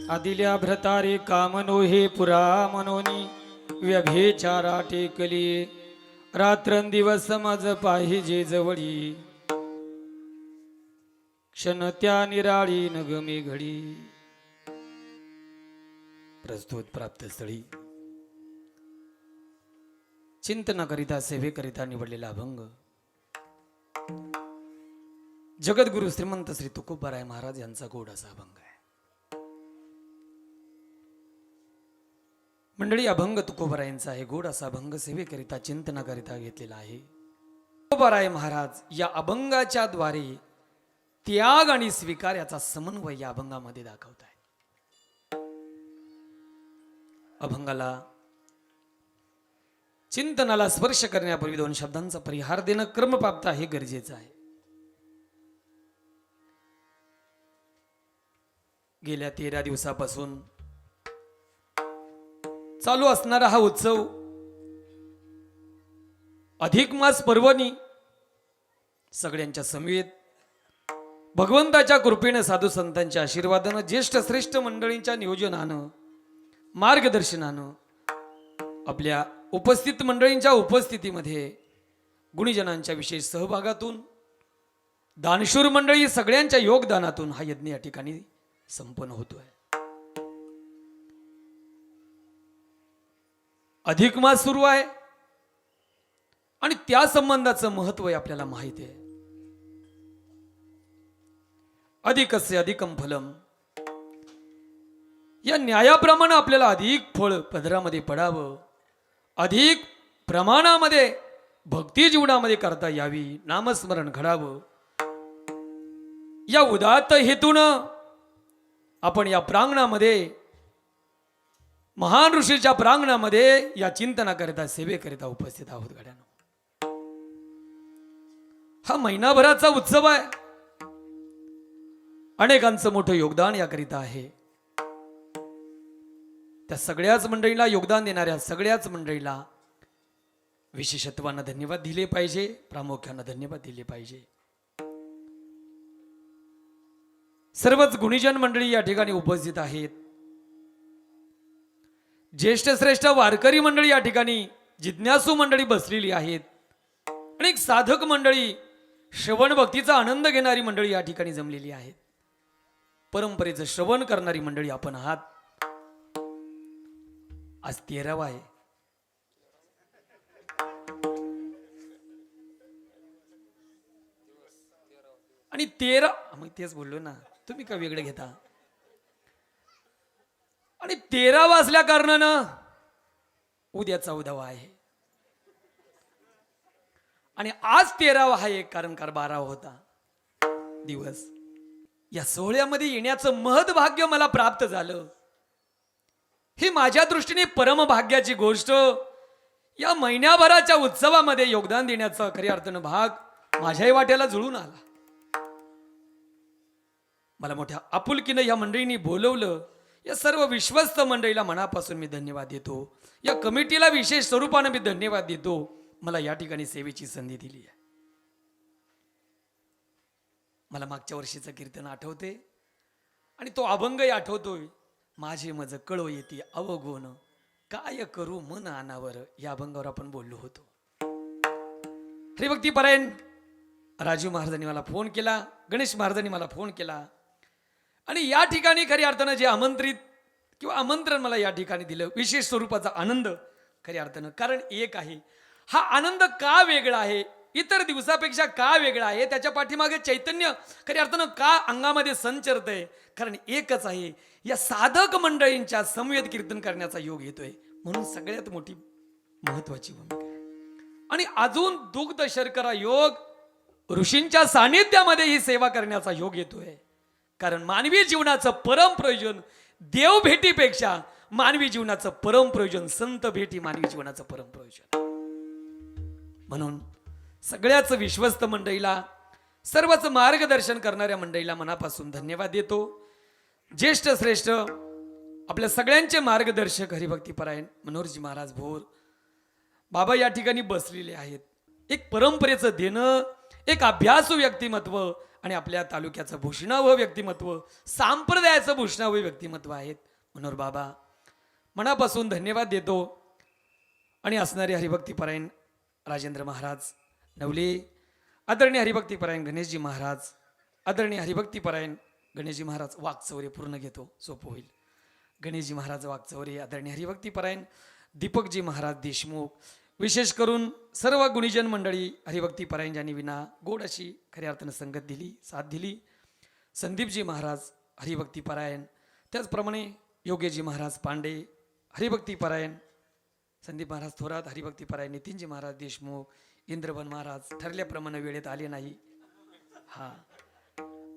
आदिल्या भ्रतारे कामनो हे पुरा मनोनी व्यभेचारा टेकली रात्रंदिवस मज पाहिजे जवळी क्षण त्या निराळी नगमे घडी प्रस्तुत प्राप्त स्थळी चिंतनाकरिता सेवेकरिता निवडलेला अभंग जगद्गुरु श्रीमंत श्री तुकोबाराय महाराज यांचा गोड असा अभंग आहे. मंडळी, अभंग तुकोबारायांचा आहे. गोड असा अभंग सेवेकरिता चिंतनाकरिता घेतलेला आहे. तुकोबाराय महाराज या अभंगाच्या द्वारे त्याग आणि स्वीकार याचा समन्वय या अभंगामध्ये दाखवत आहे. अभंगाला चिंतनाला स्पर्श करण्यापूर्वी दोन शब्दांचा परिहार देणं क्रमप्राप्त हे गरजेचं आहे. गेल्या 13 दिवसापासून चालू असणारा हा उत्सव अधिक मास पर्वणी सगळ्यांच्या समवेत भगवंताच्या कृपेने साधू संतांच्या आशीर्वादानं ज्येष्ठ श्रेष्ठ मंडळींच्या नियोजनानं मार्गदर्शनानं आपल्या उपस्थित मंडळींच्या उपस्थितीमध्ये गुणीजनांच्या विशेष सहभागातून दानशूर मंडळी सगळ्यांच्या योगदानातून हा यज्ञ या ठिकाणी संपन्न होतोय. अधिक मास सुरू आहे आणि त्या संबंधाचं महत्व आपल्याला माहिती आहे. अधिकस्य अधिकम फलम या न्यायाप्रमाणे आपल्याला अधिक फळ पदरामध्ये पडावं, अधिक प्रमाणामध्ये भक्ती जीवनामध्ये करता यावी, नामस्मरण घडावं, या उदात्त हेतून आपण या प्रांगणामध्ये महान ऋषीच्या प्रांगणामध्ये या चिंतनाकरिता सेवेकरिता उपस्थित आहोत. गड्यानो, हा महिनाभराचा उत्सव आहे. अनेकांचं मोठं योगदान याकरिता आहे. त्या सगळ्याच मंडळीला, योगदान देणाऱ्या सगळ्याच मंडळीला विशेषत्वानं धन्यवाद दिले पाहिजे, प्रामुख्यानं धन्यवाद दिले पाहिजे. सर्वच गुणीजन मंडळी या ठिकाणी उपस्थित आहेत. ज्येष्ठ श्रेष्ठ वारकरी मंडळी या ठिकाणी, जिज्ञासू मंडळी बसलेली आहेत. अनेक साधक मंडळी, श्रवण भक्तीचा आनंद घेणारी मंडळी या ठिकाणी जमलेली आहेत. परंपरेचं श्रवण करणारी मंडळी आपण आहात. आज 13वा आहे. आणि 13 मग तेच बोललो ना, तुम्ही का वेगळं घेता. आणि 13 असल्या कारणानं उद्या 14वा आहे आणि आज 13वा आहे, कारण 12वा होता दिवस. या सोहळ्यामध्ये येण्याचं महत् भाग्य मला प्राप्त झालं. ही माझ्या दृष्टीने परमभाग्याची गोष्ट. या महिन्याभराच्या उत्सवामध्ये योगदान देण्याचा खऱ्या अर्थानं भाग माझ्याही वाट्याला जुळून आला. मला मोठ्या आपुलकीनं या मंडळींनी बोलवलं. या सर्व विश्वस्त मंडळीला मनापासून मी धन्यवाद देतो. या कमिटीला विशेष स्वरूपानं मी धन्यवाद देतो. मला या ठिकाणी सेवेची संधी दिली आहे. मला मागच्या वर्षीचं कीर्तन आठवते आणि तो अभंगही आठवतोय. माझे मज कळो येते अवगुण काय करू मन अनावर. या अभंगावर आपण बोललो होतो. हरिभक्ती परायण राजू महाराजांनी मला फोन केला, गणेश महाराजांनी मला फोन केला आणि या ठिकाणी खऱ्या अर्थानं जे आमंत्रित किंवा आमंत्रण मला या ठिकाणी दिलं, विशेष स्वरूपाचा आनंद खऱ्या अर्थानं. कारण एक आहे, हा आनंद का वेगळा आहे, इतर दिवसापेक्षा का वेगळा आहे, त्याच्या पाठीमागे चैतन्य खऱ्या अर्थानं का अंगामध्ये संचरतंय. कारण एकच आहे, या साधक मंडळींच्या समवेत कीर्तन करण्याचा योग येतोय, म्हणून सगळ्यात मोठी महत्वाची भूमिका आहे. आणि अजून दुग्ध शर्करा योग ऋषींच्या सानिध्यामध्ये ही सेवा करण्याचा योग येतोय. कारण मानवी जीवनाचं परम प्रयोजन देव भेटीपेक्षा मानवी जीवनाचं परम प्रयोजन संत भेटी मानवी जीवनाचं परम प्रयोजन. म्हणून सगळ्याच विश्वस्त मंडळीला, सर्वच मार्गदर्शन करणाऱ्या मंडळीला मनापासून धन्यवाद देतो. ज्येष्ठ श्रेष्ठ आपल्या सगळ्यांचे मार्गदर्शक हरिभक्तीपरायण मनोहरजी महाराज भोर बाबा या ठिकाणी बसलेले आहेत. एक परंपरेचं देणं, एक अभ्यासू व्यक्तिमत्व आणि आपल्या तालुक्याचं भूषणावं व्यक्तिमत्व, संप्रदायाचं भूषणावं व्यक्तिमत्व आहेत. मनोहर बाबा मनापासून धन्यवाद देतो. आणि असणारे हरिभक्तीपरायण राजेंद्र महाराज नवले, आदरणीय हरिभक्तीपरायण गणेशजी महाराज, आदरणीय हरिभक्तीपरायण गणेशजी महाराज वाकचौरे पूर्ण घेतो सोपं होईल. गणेशजी महाराज वाकचौरे, आदरणीय हरिभक्तीपरायण दीपकजी महाराज देशमुख, विशेष करून सर्व गुणीजन मंडळी हरिभक्तीपरायण ज्यांनी विना गोड अशी खऱ्या अर्थानं संगत दिली, साथ दिली. संदीपजी महाराज हरिभक्तीपरायण, त्याचप्रमाणे योगेशजी महाराज पांडे हरिभक्तीपरायण, संदीप महाराज थोरात हरिभक्तीपरायण, नितीनजी महाराज देशमुख, इंद्रबन महाराज ठरल्याप्रमाणे वेळेत आले नाही. हा,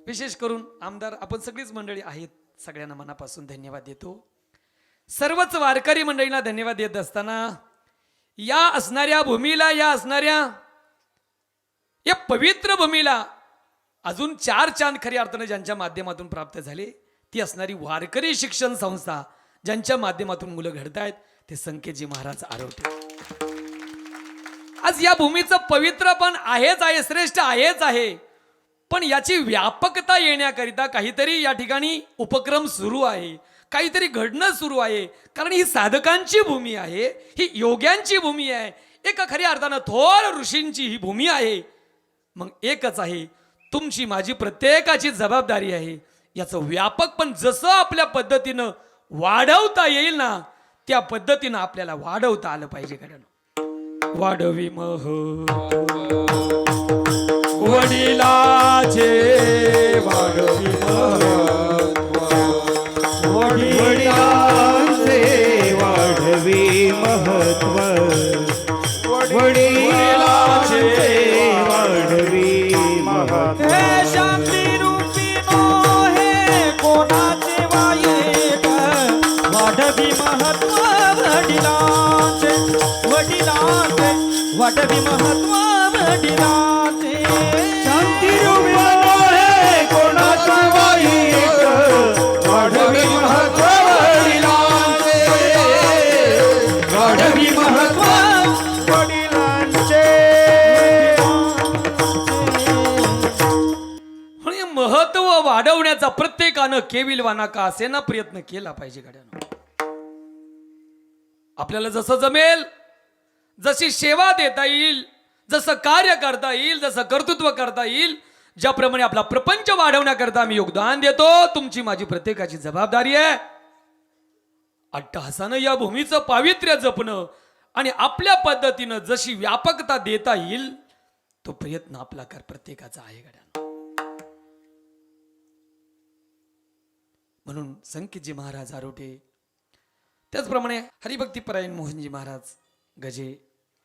विशेष करून आमदार आपण सगळीच मंडळी आहेत, सगळ्यांना मनापासून धन्यवाद देतो. सर्वच वारकरी मंडळींना धन्यवाद देत असताना या असणाऱ्या भूमीला, या असणाऱ्या या पवित्र भूमीला अजून 4 चांद खऱ्या अर्थानं ज्यांच्या माध्यमातून प्राप्त झाले, ती असणारी वारकरी शिक्षण संस्था ज्यांच्या माध्यमातून मुलं घडतायत, ते संकेतजी महाराज आरोटे. आज या भूमीचं पवित्र पण आहेच आहे, श्रेष्ठ आहेच आहे, पण याची व्यापकता येण्याकरिता काहीतरी या ठिकाणी उपक्रम सुरू आहे, काहीतरी घडणं सुरू आहे. कारण ही साधकांची भूमी आहे, ही योग्यांची भूमी आहे, एका खऱ्या अर्थानं थोर ऋषींची ही भूमी आहे. मग एकच आहे, तुमची माझी प्रत्येकाची जबाबदारी आहे याचं व्यापक पण जसं आपल्या पद्धतीनं वाढवता येईल ना, त्या पद्धतीनं आपल्याला वाढवता आलं पाहिजे. कारण वाढवी मह वडिलाचे, वाढवी वडिलांचे वाढवी महत्व, वडिलांचे वाढवी महत्व. हे शांती रूपी नो हे कोणाचे वाईट, वाढवी महत्व वडिलांचे, वडिलांचे वाढवी महत्व वडिलांचे. शांती रूपी नो हे कोणाचे वाईट, वाढवी महत्व वडिलांचे, वाढवी महत्व वडिलांचे. म्हणजे महत्व वाढवण्याचा प्रत्येकानं केविलवाना का असेना प्रयत्न केला पाहिजे. गाड्यानं आपल्याला जसं जमेल, जशी सेवा देता येईल, जसं कार्य करता येईल, जसं कर्तृत्व करता येईल, ज्याप्रमाणे आपला प्रपंच वाढवण्याकरता आम्ही योगदान देतो, तुमची माझी प्रत्येकाची जबाबदारी आहे. अट्टहासानं या भूमीचं पावित्र्य जपणं आणि आपल्या पद्धतीनं जशी व्यापकता देता येईल तो प्रयत्न आपला कर प्रत्येकाचा आहे. गड्या म्हणून संकेतजी महाराज आरोटे, त्याचप्रमाणे हरिभक्तीपरायण मोहनजी महाराज गजे,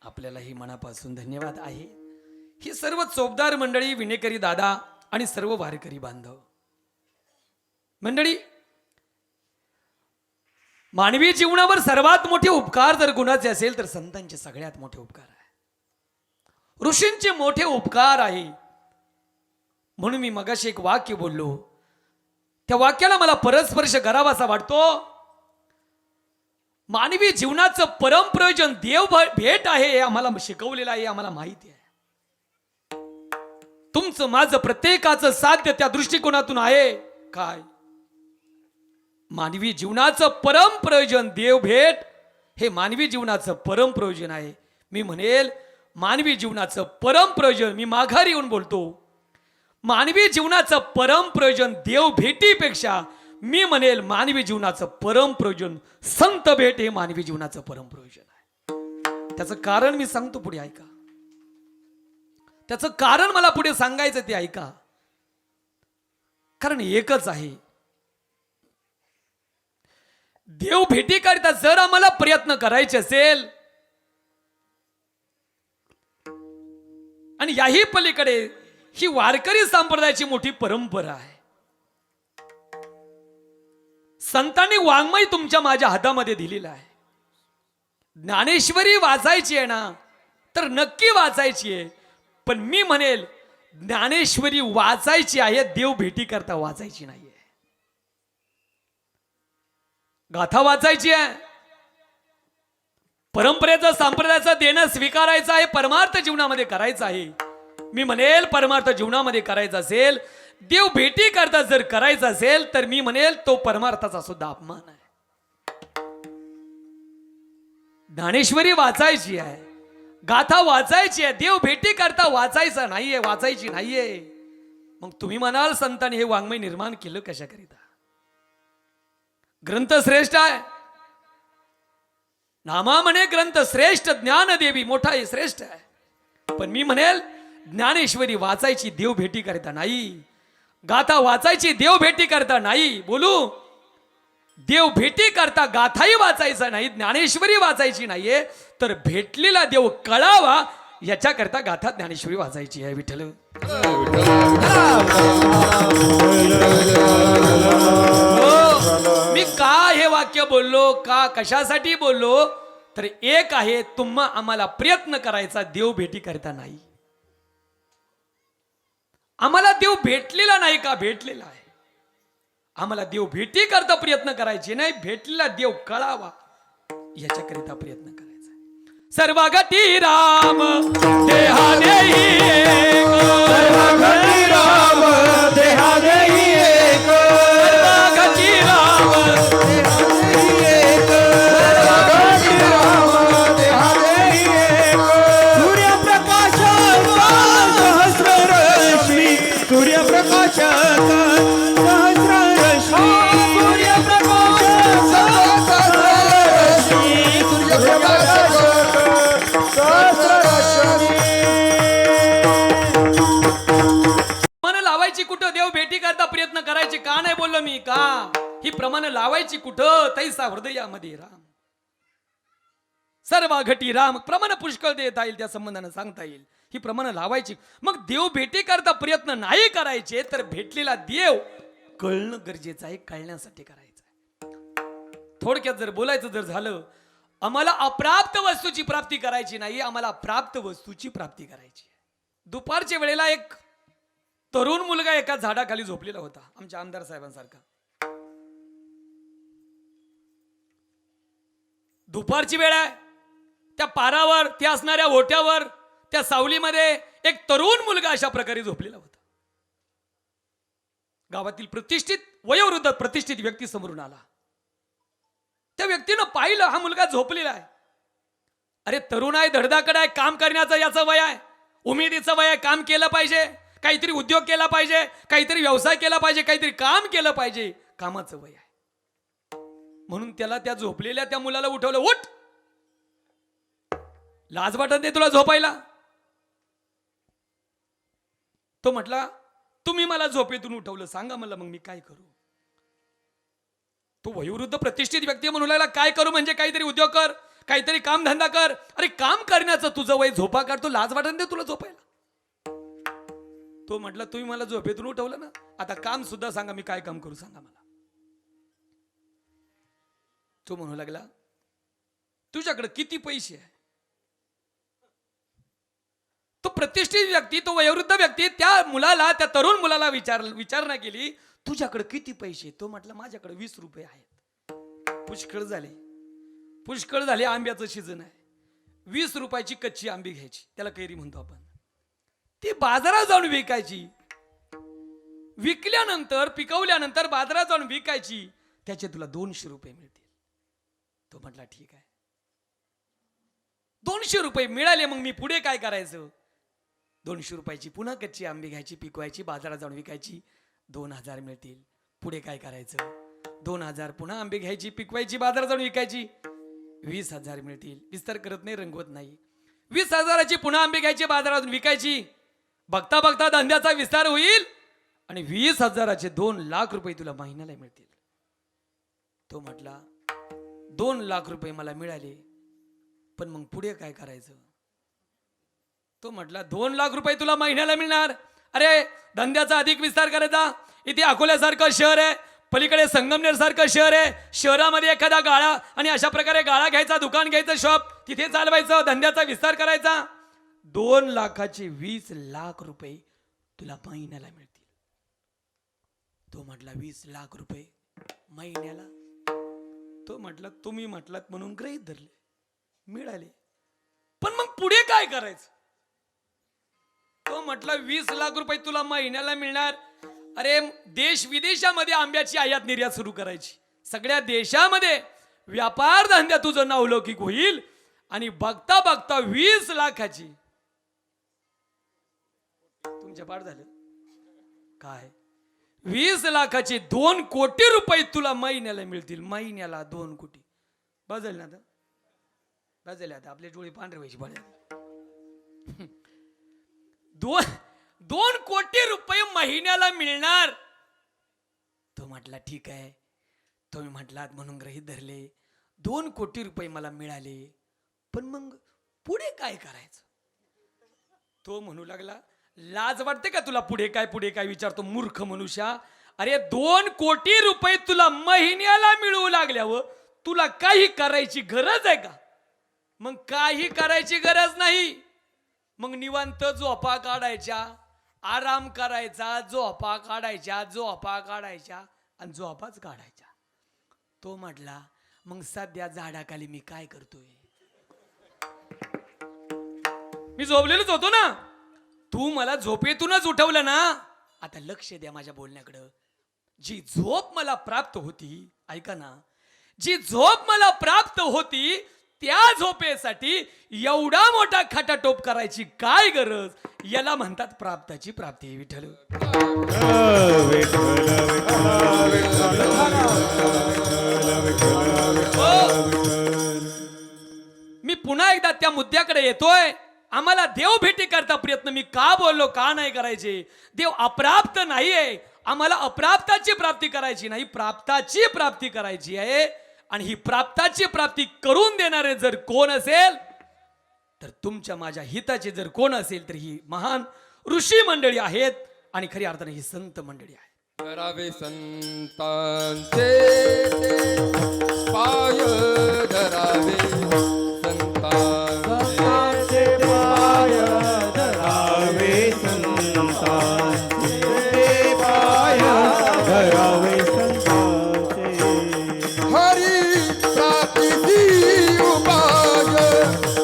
आपल्यालाही मनापासून धन्यवाद आहे. ही सर्व चोपदार मंडळी, विनेकरी दादा आणि सर्व वारकरी बांधव मंडळी, मानवी जीवनावर सर्वात मोठे उपकार जर गुणाचे असेल तर संतांचे सगळ्यात मोठे उपकार आहे, ऋषींचे मोठे उपकार आहे. म्हणून मी मगाशी एक वाक्य बोललो, त्या वाक्याला मला परस्पर्श करावासा वाटतो. मानवी जीवनाचं परम प्रयोजन देव भेट आहे, हे आम्हाला शिकवलेलं आहे, आम्हाला माहिती आहे. तुमचं माझं प्रत्येकाचं साध्य त्या दृष्टिकोनातून आहे. काय मानवी जीवनाचं परम प्रयोजन देव भेट, हे मानवी जीवनाचं परम प्रयोजन आहे. मी म्हणेल मानवी जीवनाचं परम प्रयोजन, मी माघारी येऊन बोलतो, मानवी जीवनाचं परम प्रयोजन देव भेटीपेक्षा मी म्हणेल मानवी जीवनाचं परम प्रयोजन संत भेट हे मानवी जीवनाचं परम प्रयोजन आहे. त्याचं कारण मी सांगतो, पुढे ऐका. त्याचं कारण मला पुढे सांगायचं, ते ऐका. कारण एकच आहे, देव भेटीकरिता जर आम्हाला प्रयत्न करायचे असेल आणि याही पलीकडे ही वारकरी संप्रदायाची मोठी परंपरा आहे. संतांनी वाङ्मय तुमच्या माझ्या हातामध्ये दिलेला आहे. ज्ञानेश्वरी वाचायची आहे ना, तर नक्की वाचायची आहे. पण मी म्हणेल ज्ञानेश्वरी वाचायची आहे, देव भेटी करता वाचायची नाहीये. गाथा वाचायची आहे, परंपरेचं संप्रदायाचं देणं स्वीकारायचं आहे, परमार्थ जीवनामध्ये करायचं आहे. मी म्हणेल परमार्थ जीवनामध्ये करायचा असेल, देव भेटी करता जर करायचा असेल, तर मी म्हणेल तो परमार्थाचा सुद्धा अपमान आहे. ज्ञानेश्वरी वाचायची आहे, गाथा वाचायची आहे, देव भेटी करता वाचायचा नाहीये, वाचायची नाहीये. मग तुम्ही म्हणाल संतांनी हे वाङ्मय निर्माण केलं कशाकरिता? ग्रंथ श्रेष्ठ आहे, नामा म्हणे ग्रंथ श्रेष्ठ, ज्ञान देवी मोठा आहे, श्रेष्ठ आहे. पण मी म्हणेल ज्ञानेश्वरी वाचायची देव भेटी करता नाही, गाथा वाचायची देव भेटी करता नाही. बोलू, देव भेटी करता गाथाही वाचायचा नाही, ज्ञानेश्वरी वाचायची नाहीये, तर भेटलेला देव कळावा याच्याकरता गाथा ज्ञानेश्वरी वाचायची आहे. विठ्ठल मी का हे वाक्य बोललो, का कशासाठी बोललो, तर एक आहे, तुम्हा आम्हाला प्रयत्न करायचा देव भेटी करता नाही. आम्हाला देव भेटलेला नाही का? भेटलेला आहे. आम्हाला देव भेटी करता प्रयत्न करायचे नाही, भेटलेला देव कळावा याच्याकरिता प्रयत्न करायचा. सर्व गती राम देहाने एक, सर्व गती राम देहाने एक, सर्व गती राम एक, सर्व गती राम देहाने एक. सूर्यप्रकाश सहस्र रश्मी, सूर्यप्रकाश सहस्र रश्मी, सूर्यप्रकाश सहस्र रश्मी, सूर्यप्रकाश सहस्र रश्मी. प्रमाण लावायची कुठं? देव भेटी करता प्रयत्न करायचे का नाही बोललो मी? का ही प्रमाण लावायची कुठं? तैसा हृदयामध्ये राम, सर्व घटी राम. प्रमाण पुष्कळ देता येईल, त्या संबंधानं सांगता येईल. ही प्रमाण लावायची. मग देव भेटी करता प्रयत्न नाही करायचे, तर भेटलेला देव कळणं गरजेचं आहे, कळण्यासाठी करायचं आहे. थोडक्यात जर बोलायचं जर झालं, आम्हाला अप्राप्त वस्तूची प्राप्ती करायची नाही, आम्हाला प्राप्त वस्तूची प्राप्ती करायची आहे. दुपारच्या वेळेला एक तरुण मुलगा एका झाडाखाली झोपलेला होता, आमच्या आमदार साहेबांसारखा. दुपारची वेळ आहे, त्या पारावर, त्या असणाऱ्या ओट्यावर, त्या सावलीमध्ये एक तरुण मुलगा अशा प्रकारे झोपलेला होता. गावातील प्रतिष्ठित वयोवृद्ध प्रतिष्ठित व्यक्ती समोरून आला. त्या व्यक्तीनं पाहिलं हा मुलगा झोपलेला आहे. अरे तरुण आहे, धडधाकड आहे, काम करण्याचं याचं वय आहे, उमेदीचं वय आहे, काम केलं पाहिजे, काहीतरी उद्योग केला पाहिजे, काहीतरी व्यवसाय केला पाहिजे, काहीतरी काम केलं पाहिजे, कामाचं वय आहे. म्हणून त्याला त्या झोपलेल्या त्या मुलाला उठवलं. उठ, लाज वाटत नाही तुला झोपायला? तो म्हटला, तुम्ही मला झोपेतून उठवलं, सांगा मला मग मी काय करू? तो वयोवृद्ध प्रतिष्ठित व्यक्ती म्हणू लागला, काय करू म्हणजे काहीतरी उद्योग कर, काहीतरी काम धंदा कर. अरे काम करण्याचं तुझं वय, झोपा काढतो, लाज वाटत नाही तुला झोपायला? तो म्हटला, तुम्ही मला झोपेतून उठवलं ना, आता काम सुद्धा सांगा, मी काय काम करू सांगा मला. तो म्हणू लागला, तुझ्याकडे किती पैसे आहे? तो प्रतिष्ठित व्यक्ती, तो वयोवृद्ध व्यक्ती त्या मुलाला, त्या तरुण मुलाला विचारणा केली, तुझ्याकडे किती पैसे? तो म्हटला, माझ्याकडे 20 रुपये आहेत. पुष्कळ झाले, आंब्याचं सीजन आहे. 20 रुपयाची कच्ची आंबी घ्यायची, त्याला कैरी म्हणतो आपण, ती बाजारात जाऊन विकायची. विकल्यानंतर, पिकवल्यानंतर बाजारात जाऊन विकायची, त्याचे तुला 200 रुपये मिळतील. तो म्हटला, ठीक आहे. 200 रुपये मिळाले, मग मी पुढे काय करायचं? 200 रुपयाची पुन्हा कच्ची आंबी घ्यायची, पिकवायची, बाजारात जाऊन विकायची, 2000 मिळतील. पुढे काय करायचं? 2000 पुन्हा आंबे घ्यायची, पिकवायची, बाजारात जाऊन विकायची, 20,000 मिळतील. विस्तार करत नाही, रंगवत नाही. 20,000ची पुन्हा आंबे घ्यायची, बाजारातून विकायची. बघता बघता धंद्याचा विस्तार होईल आणि 20,000चे 2 लाख रुपये तुला महिन्याला मिळतील. तो म्हटला, 2 लाख रुपये मला मिळाले, पण मग पुढे काय करायचं? तो म्हटला, 2 लाख रुपये तुला महिन्याला मिळणार, अरे धंद्याचा अधिक विस्तार करायचा. इथे अकोल्यासारखं शहर आहे, पलीकडे संगमनेर सारखं शहर आहे, शहरामध्ये एखादा गाळा आणि अशा प्रकारे गाळा घ्यायचा, दुकान घ्यायचं, शॉप तिथे चालवायचं, धंद्याचा विस्तार करायचा. 2 लाखाचे 20 लाख रुपये तुला महिन्याला मिळतील. तो म्हटला, 20 लाख रुपये महिन्याला? तो म्हटला, तुम्ही म्हटलात म्हणून गृहीत धरले, मिळाले, पण मग पुढे काय करायचं? तो म्हटलं 20 लाख रुपये तुला महिन्याला मिळणार. अरे देश विदेशामध्ये आंब्याची आयात निर्यात सुरू करायची, सगळ्या देशामध्ये व्यापार धंद्यात तुझं नावलौकिक होईल. आणि बघता बघता 20 लाखाची तुमच्या पाठ झालं काय, 20 लाखाचे 2 कोटी रुपये तुला महिन्याला मिळतील. महिन्याला 2 कोटी बदल ना आता, बदल आता आपले डोळे पांढरे व्हायची पाहिजे. 2 कोटी रुपये महिन्याला मिळणार. तो म्हटला ठीक आहे, तुम्ही म्हटलात म्हणून गृहीत धरले. 2 कोटी रुपये मला मिळाले, पण मग पुढे काय करायचं. तो म्हणू लागला, लाज वाटते का तुला पुढे काय विचारतो मूर्ख मनुष्या. अरे 2 कोटी रुपये तुला महिन्याला मिळू लागल्यावर तुला काही करायची गरज आहे का. मग काही करायची गरज नाही. मग निवांत झोपा काढायच्या, आराम करायचा, झोपा काढायच्या आणि झोपाच काढायच्या. तो म्हटला मग सध्या झाडाखाली मी काय करतोय, मी झोपलेलोच होतो ना. तू मला झोपेतूनच उठवलं ना. आता लक्ष द्या माझ्या बोलण्याकडं. जी झोप मला प्राप्त होती, ऐका ना, जी झोप मला प्राप्त होती त्या झोपेसाठी एवढा मोठा खटाटोप करायची काय गरज. याला म्हणतात प्राप्ताची प्राप्ती. विठ्ठल मी पुन्हा एकदा त्या मुद्द्याकडे येतोय. आम्हाला देव भेटी करता प्रयत्न मी का बोललो, का नाही करायचे. देव अप्राप्त नाहीये, आम्हाला अप्राप्ताची प्राप्ती करायची नाही, प्राप्ताची प्राप्ती करायची आहे. आणि ही प्राप्ताची प्राप्ती करून देणारे जर कोण असेल तर तुमच्या माझ्या हिताचे जर कोण असेल तर ही महान ऋषी मंडळी आहेत आणि खरी अर्थाने ही संत मंडळी आहे. धरावे संतांचे पाय, धरावे संतांचे पाय, धरावे संतांचे पाय, धरावे संतांचे. हरी प्राप्तीची उपाय,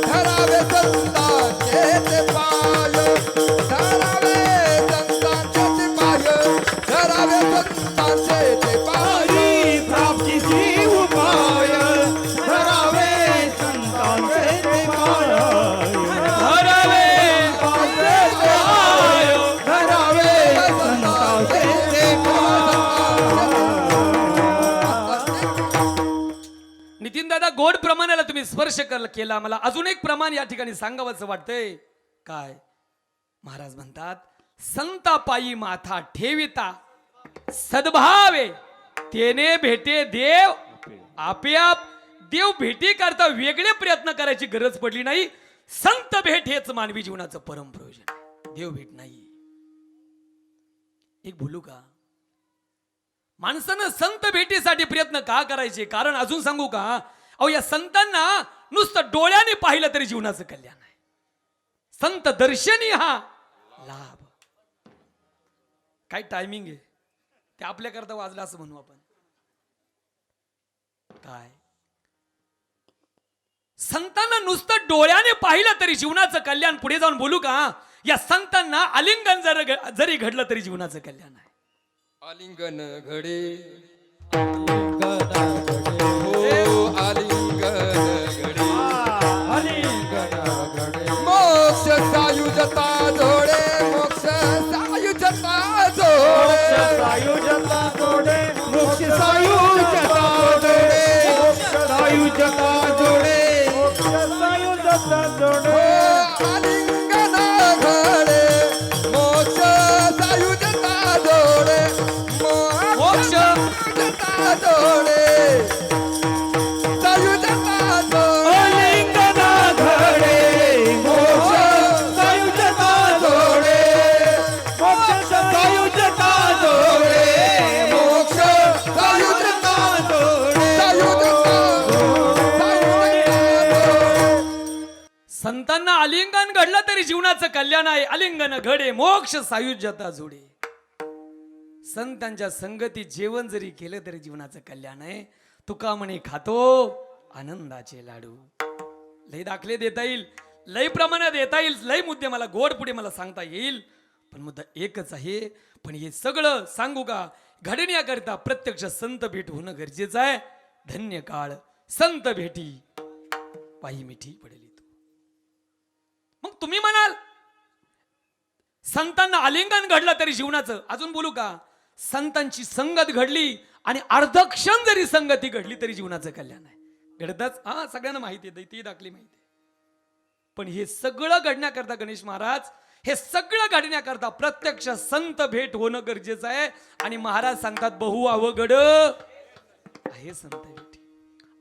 धरावे संतांचे पाय, धरावे संतांचे पाय, धरावे संतांचे पाय. प्राप्तीची उपाय, धरावे संतांचे पाय, धरावे संतांचे पाय. नितीन दादा, गोड प्रमाणाला तुम्ही स्पर्श केला. मला अजून एक प्रमाण या ठिकाणी सांगावंसं वाटतंय. काय महाराज म्हणतात, संतापायी माथा ठेविता सद्भावे तेने भेटे देव आपोआप. देव भेटी करता वेगळे प्रयत्न करायची गरज पडली नाही. संत भेट हेच मानवी जीवनाचं परम प्रयोजन आहे, देव भेट नाही. एक बोलू का, माणसानं संत भेटीसाठी प्रयत्न का करायचे, कारण अजून सांगू का. अहो या संतांना नुसतं डोळ्याने पाहिलं तरी जीवनाचं कल्याण आहे. संत दर्शनी हा लाभ. काय टायमिंग आहे ते आपल्याकरता वाजलं असं म्हणू आपण. काय संतांना नुसतं डोळ्याने पाहिलं तरी जीवनाचं कल्याण. पुढे जाऊन बोलू का, या संतांना आलिंगन जरी घडलं तरी जीवनाचं कल्याण आहे. आलिंगन घडे, हो आलिंगन घडे, मोक्ष सायुजता जोडे, मोक्ष सायुजता जोडे, मोक्ष सायुजता जोडे, आलिंगन घडे, मोक्ष सायुजता जोडे, मोक्ष सायुजता जोडे, सायुजता जोडे. आलिंगन घडे, मोक्ष सायुजता जोडे, मोक्ष सायुजता जोडे, मोक्ष सायुजता जोडे, संतांना आलिंगन घडलं तरी जीवनाचं कल्याण आहे. आलिंगन घडे मोक्ष सायुज्यता जोडे. संतांच्या संगतीत जेवण जरी केलं तरी जीवनाचं कल्याण आहे. तुका म्हणे खातो आनंदाचे लाडू. लय दाखले देता येईल, लय प्रमाणात देता येईल, लय मुद्दे मला गोड पुढे मला सांगता येईल. पण मुद्दा एकच आहे. पण हे सगळं सांगू का, घडण्याकरिता प्रत्यक्ष संत भेट होणं गरजेचं आहे. धन्य काळ संत भेटी पायी मिठी पडेल तू. मग तुम्ही म्हणाल संतांना आलिंगन घडलं तरी जीवनाचं, अजून बोलू का, संतांची संगत घडली आणि अर्धक्षण जरी संगती घडली तरी जीवनाचं कल्याण आहे. घडतच, हा सगळ्यांना माहिती आहे, ती दाखली माहिती आहे. पण हे सगळं घडण्याकरता गणेश महाराज, हे सगळं घडण्याकरता प्रत्यक्ष संत भेट होणं गरजेचं आहे. आणि महाराज सांगतात बहु अवघड आहे संत भेटी.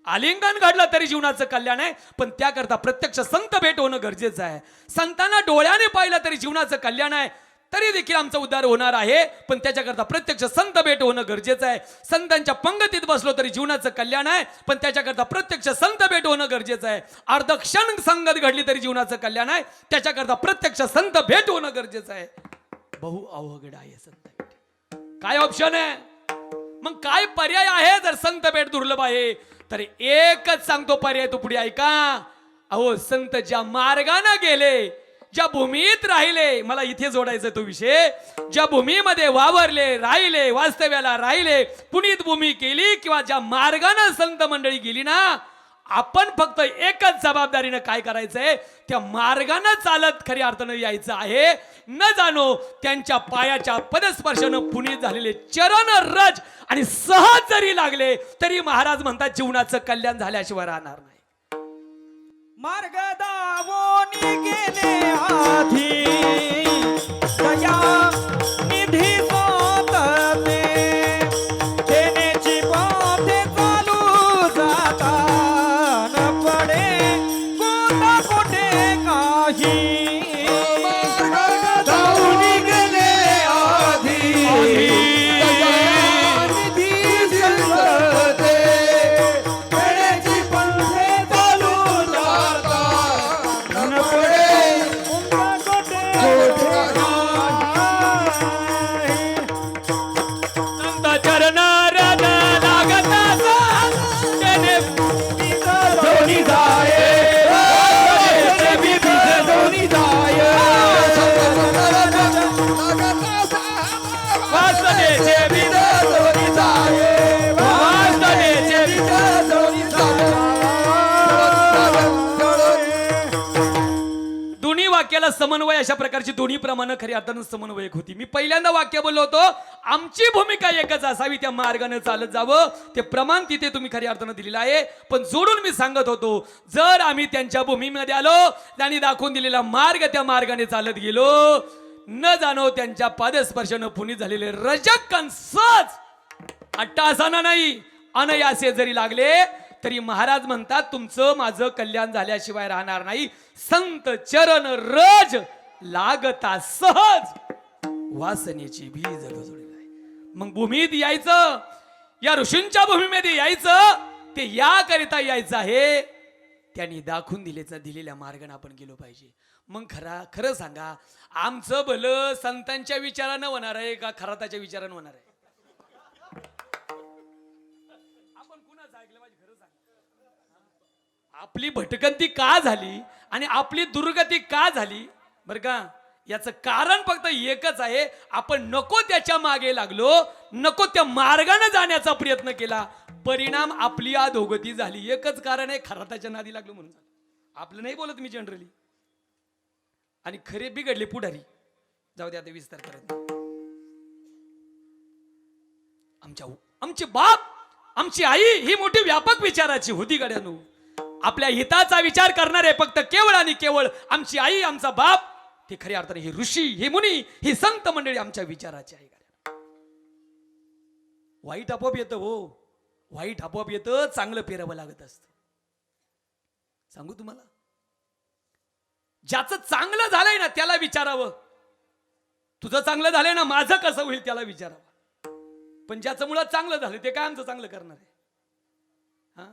आलिंगन घडलं तरी जीवनाचं कल्याण आहे, पण त्याकरता प्रत्यक्ष संत भेट होणं गरजेचं आहे. संतांना डोळ्याने पाहिलं तरी जीवनाचं कल्याण आहे, तरी देखील आमचा उद्धार होणार आहे, पण त्याच्याकरता प्रत्यक्ष संत भेट होणं गरजेचं आहे. संतांच्या पंगतीत बसलो तरी जीवनाचं कल्याण आहे, पण त्याच्याकरता प्रत्यक्ष संत भेट होणं गरजेचं आहे. अर्धक्षण संगत घडली तरी जीवनाचं कल्याण आहे, त्याच्याकरता प्रत्यक्ष संत भेट होणं गरजेचं आहे. बहु अवघड आहे संत भेट. काय ऑप्शन आहे मग, काय पर्याय आहे जर संत भेट दुर्लभ आहे तर? एकच सांगतो पर्याय, तो पुढे ऐका. अहो संत ज्या मार्गाने गेले, ज्या भूमीत राहिले, मला इथे जोडायचा तो विषय, ज्या भूमीमध्ये वावरले, राहिले, वास्तव्याला राहिले, पुनीत भूमी केली, किंवा ज्या मार्गाने संत मंडळी गेली ना, आपण फक्त एकच जबाबदारीनं काय करायचंय, त्या मार्गाने चालत खऱ्या अर्थानं यायचं आहे. न जाणो त्यांच्या पायाच्या पदस्पर्शानं पुनीत झालेले चरण रज आणि सहज जरी लागले तरी महाराज म्हणतात जीवनाचं कल्याण झाल्याशिवाय राहणार नाही. मार्ग दावोनी गेले आधी दया निधी सातते, देण्याची पाथे चालू जाता न पडे कोणता कोठे काही. धावून गेले आधी दयानिधी संतते, वेळेची पंथे चालू जाता न पडे कोणता कोठे संत चरण रज लागता त्याने दोन्ही जाये, दोन्ही जाये, वासनेचे बिद दोन्ही जाये, वासनेचे बिद. दोन्ही दोन्ही वाक्याला समन्वय, अशा प्रकारची दोन्ही प्रमाणे खऱ्या अर्थानं समन्वयक होती. मी पहिल्यांदा वाक्य बोललो होतो, आमची भूमिका एकच असावी, त्या मार्गाने चालत जावं. ते प्रमाण तिथे तुम्ही खऱ्या अर्थानं दिलेलं आहे. पण जोडून मी सांगत होतो, जर आम्ही त्यांच्या भूमीमध्ये आलो, त्यांनी दाखवून दिलेला मार्ग त्या मार्गाने चालत गेलो, न जाणो त्यांच्या पादस्पर्शानं पुनीत झालेले रजक सहज अट्टासाना नाही अनयासे जरी लागले तरी महाराज म्हणतात तुमचं माझं कल्याण झाल्याशिवाय राहणार नाही. संत चरण रज लागता सहज वासनेची बीज जोडलेली आहे. मग भूमीत यायचं, या ऋषींच्या भूमीमध्ये यायचं, ते याकरिता यायचं आहे, त्यांनी दाखवून दिलेल्या मार्गाने आपण गेलो पाहिजे. मग खरं सांगा, आमचं भलं संतांच्या विचारानं होणार आहे का खराताच्या विचारानं होणार आहे? आपण कुणाचं ऐकलं माझी खरं सांगा. आपली भटकंती का झाली आणि आपली दुर्गती का झाली बरं का, याचं कारण फक्त एकच आहे, आपण नको त्याच्या मागे लागलो, नको त्या मार्गाने जाण्याचा प्रयत्न केला, परिणाम आपली अधोगती झाली. एकच कारण आहे, खराताच्या नादी लागलो म्हणून झालं. आपलं नाही बोलत मी जनरली. आणि खरे बिघडले पुढारी, जाऊ द्या, ते विस्तार करत नाही. आमचे बाप, आमची आई ही मोठी व्यापक विचाराची होती गड्यानो. आपल्या हिताचा विचार करणारे फक्त केवळ आणि केवळ आमची आई, आमचा बाप, ते खऱ्या अर्थाने हे ऋषी, हे मुनी, ही संत मंडळी आमच्या विचाराची आहे. वाईट आपोआप येतं हो, वाईट आपोआप येतं, चांगलं पेरावं लागत असतं. सांगू तुम्हाला, ज्याचं चांगलं झालंय ना त्याला विचारावं, तुझं चांगलं झालंय ना माझं कसं होईल त्याला विचारावं. पण ज्याचं मुळात चांगलं झालं ते काय आमचं चांगलं करणार आहे? हा,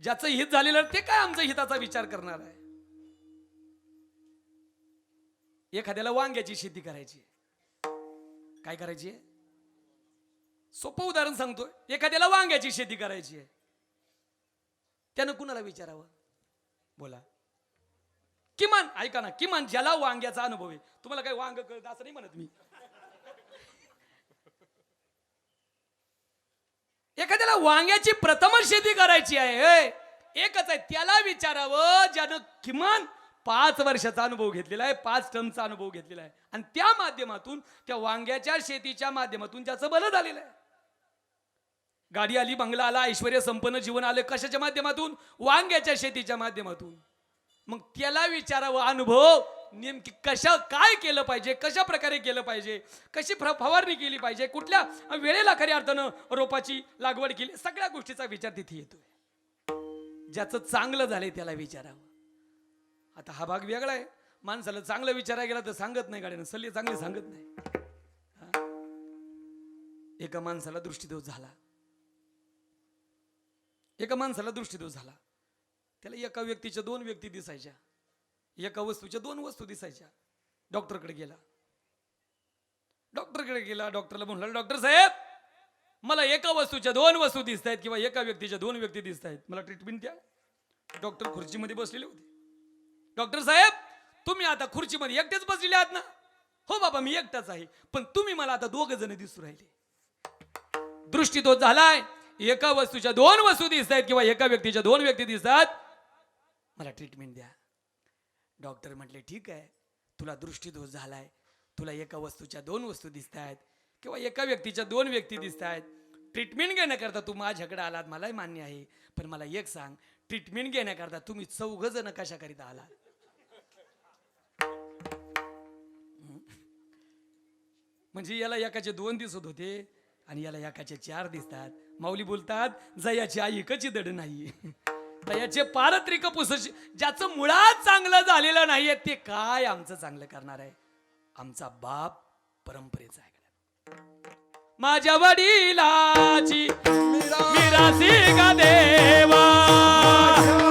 ज्याचं हित झालेलं ते काय आमचं हिताचा विचार करणार आहे? एखाद्याला वांग्याची शेती करायची, काय करायची? सोपं उदाहरण सांगतो. एखाद्याला वांग्याची शेती करायची आहे, त्यानं कुणाला विचारावं? बोला. किमान ऐका ना, किमान ज्याला वांग्याचा अनुभव आहे. तुम्हाला काही वांग कळत असं नाही म्हणत मी. एखाद्याला वांग्याची प्रथम शेती करायची आहे, एकच आहे, त्याला विचारावं ज्यानं किमान 5 वर्षाचा अनुभव घेतलेला आहे, 5 टनचा अनुभव घेतलेला आहे, आणि त्या माध्यमातून त्या वांग्याच्या शेतीच्या माध्यमातून त्याचं बलं झालेलं आहे. गाडी आली, बंगला आला, ऐश्वर्य संपन्न जीवन आलं, कशाच्या माध्यमातून? वांग्याच्या शेतीच्या माध्यमातून. मग त्याला विचारावं अनुभव नेमकी काय केलं पाहिजे, कशा प्रकारे केलं पाहिजे, कशी फवारणी केली पाहिजे, कुठल्या वेळेला खऱ्या अर्थानं रोपाची लागवड केली, सगळ्या गोष्टीचा विचार तिथे येतोय. ज्याचं चांगलं झालंय त्याला विचारावं. आता हा भाग वेगळा आहे. माणसाला चांगलं विचारायला गेला तर सांगत नाही, गाड्यानं सल्ले चांगले सांगत नाही. एका माणसाला दृष्टीदोष झाला, त्याला एका व्यक्तीच्या 2 व्यक्ती दिसायच्या, एका वस्तूच्या 2 वस्तू दिसायच्या. डॉक्टरकडे गेला, डॉक्टरला म्हणला, डॉक्टर साहेब मला एका वस्तूच्या 2 वस्तू दिसत आहेत किंवा एका व्यक्तीच्या 2 व्यक्ती दिसत आहेत, मला ट्रीटमेंट द्या. डॉक्टर खुर्चीमध्ये बसलेले होते. डॉक्टर साहेब तुम्ही आता खुर्चीमध्ये एकटेच बसलेले आहात ना? हो बाबा मी एकटाच आहे, पण तुम्ही मला आता 2 जण दिसू राहिले. दृष्टीदोष झालाय, एका वस्तूच्या 2 वस्तू दिसत आहेत किंवा एका व्यक्तीच्या 2 व्यक्ती दिसतात, मला ट्रीटमेंट द्या. डॉक्टर म्हटले ठीक आहे, तुला दृष्टीदोष झालाय, तुला एका वस्तूच्या 2 वस्तू दिसत आहेत किंवा एका व्यक्तीच्या 2 व्यक्ती दिसत आहेत, ट्रीटमेंट घेण्याकरता तू माझ्याकडे आलात, मलाही मान्य आहे, पण मला एक सांग, ट्रीटमेंट घेण्याकरता तुम्ही 4 जण कशाकरिता आलात? म्हणजे याला एकाचे 2 दिसत होते आणि याला एकाचे 4 दिसतात. माऊली बोलतात, जयाची आई एकची दड नाही, तयाचे पारत्रिक पुसश. ज्याचं मुळात चांगलं झालेलं नाहीये ते काय आमचं चांगलं करणार आहे? आमचा बाप परंपरेचा आहे. माझ्या वडिलाची मिरासी गा देवा,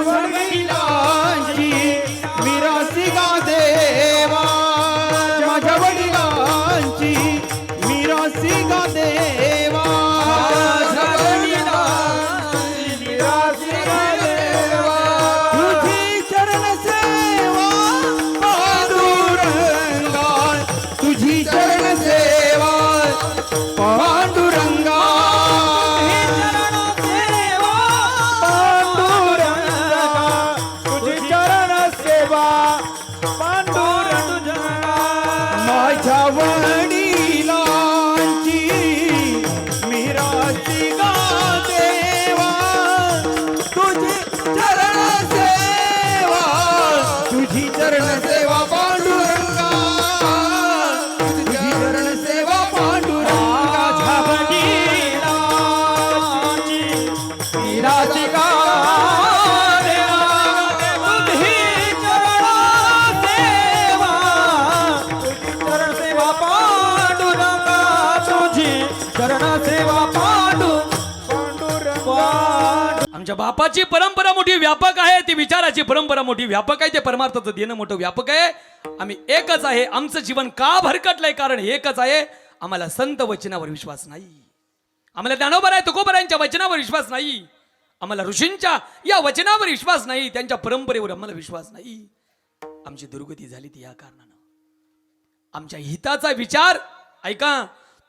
वडिलांची मिरासी गा देवा, माझ्या वडिलांची मिरासी गा देवा, माझ्या वडिलांची मिरासी गा देवा, तुझी चरण सेवा पांडुरंगा, तुझी चरण सेवा पांडुरंगा, माझ्या वडिलांची मिरासी गा देवा, तुझी चरण सेवा, तुझी चरण सेवा पांडुरंगा, तुझी चरण सेवा पांडुरंगा, माझ्या वडिलांची मिरासी गा आमच्या बापाची परंपरा मोठी व्यापक आहे, ती विचाराची परंपरा मोठी व्यापक आहे, ते परमार्थाचं देणं मोठं व्यापक आहे. आम्ही एकच आहे. आमचं जीवन का भरकटलंय? कारण एकच आहे, आम्हाला संत वचनावर विश्वास नाही, आम्हाला ज्ञानोबा आहे तुकोबरायांच्या वचनावर विश्वास नाही, आम्हाला ऋषींच्या या वचनावर विश्वास नाही, त्यांच्या परंपरेवर आम्हाला विश्वास नाही. आमची दुर्गती झाली ती या कारणानं. आमच्या हिताचा विचार, ऐका,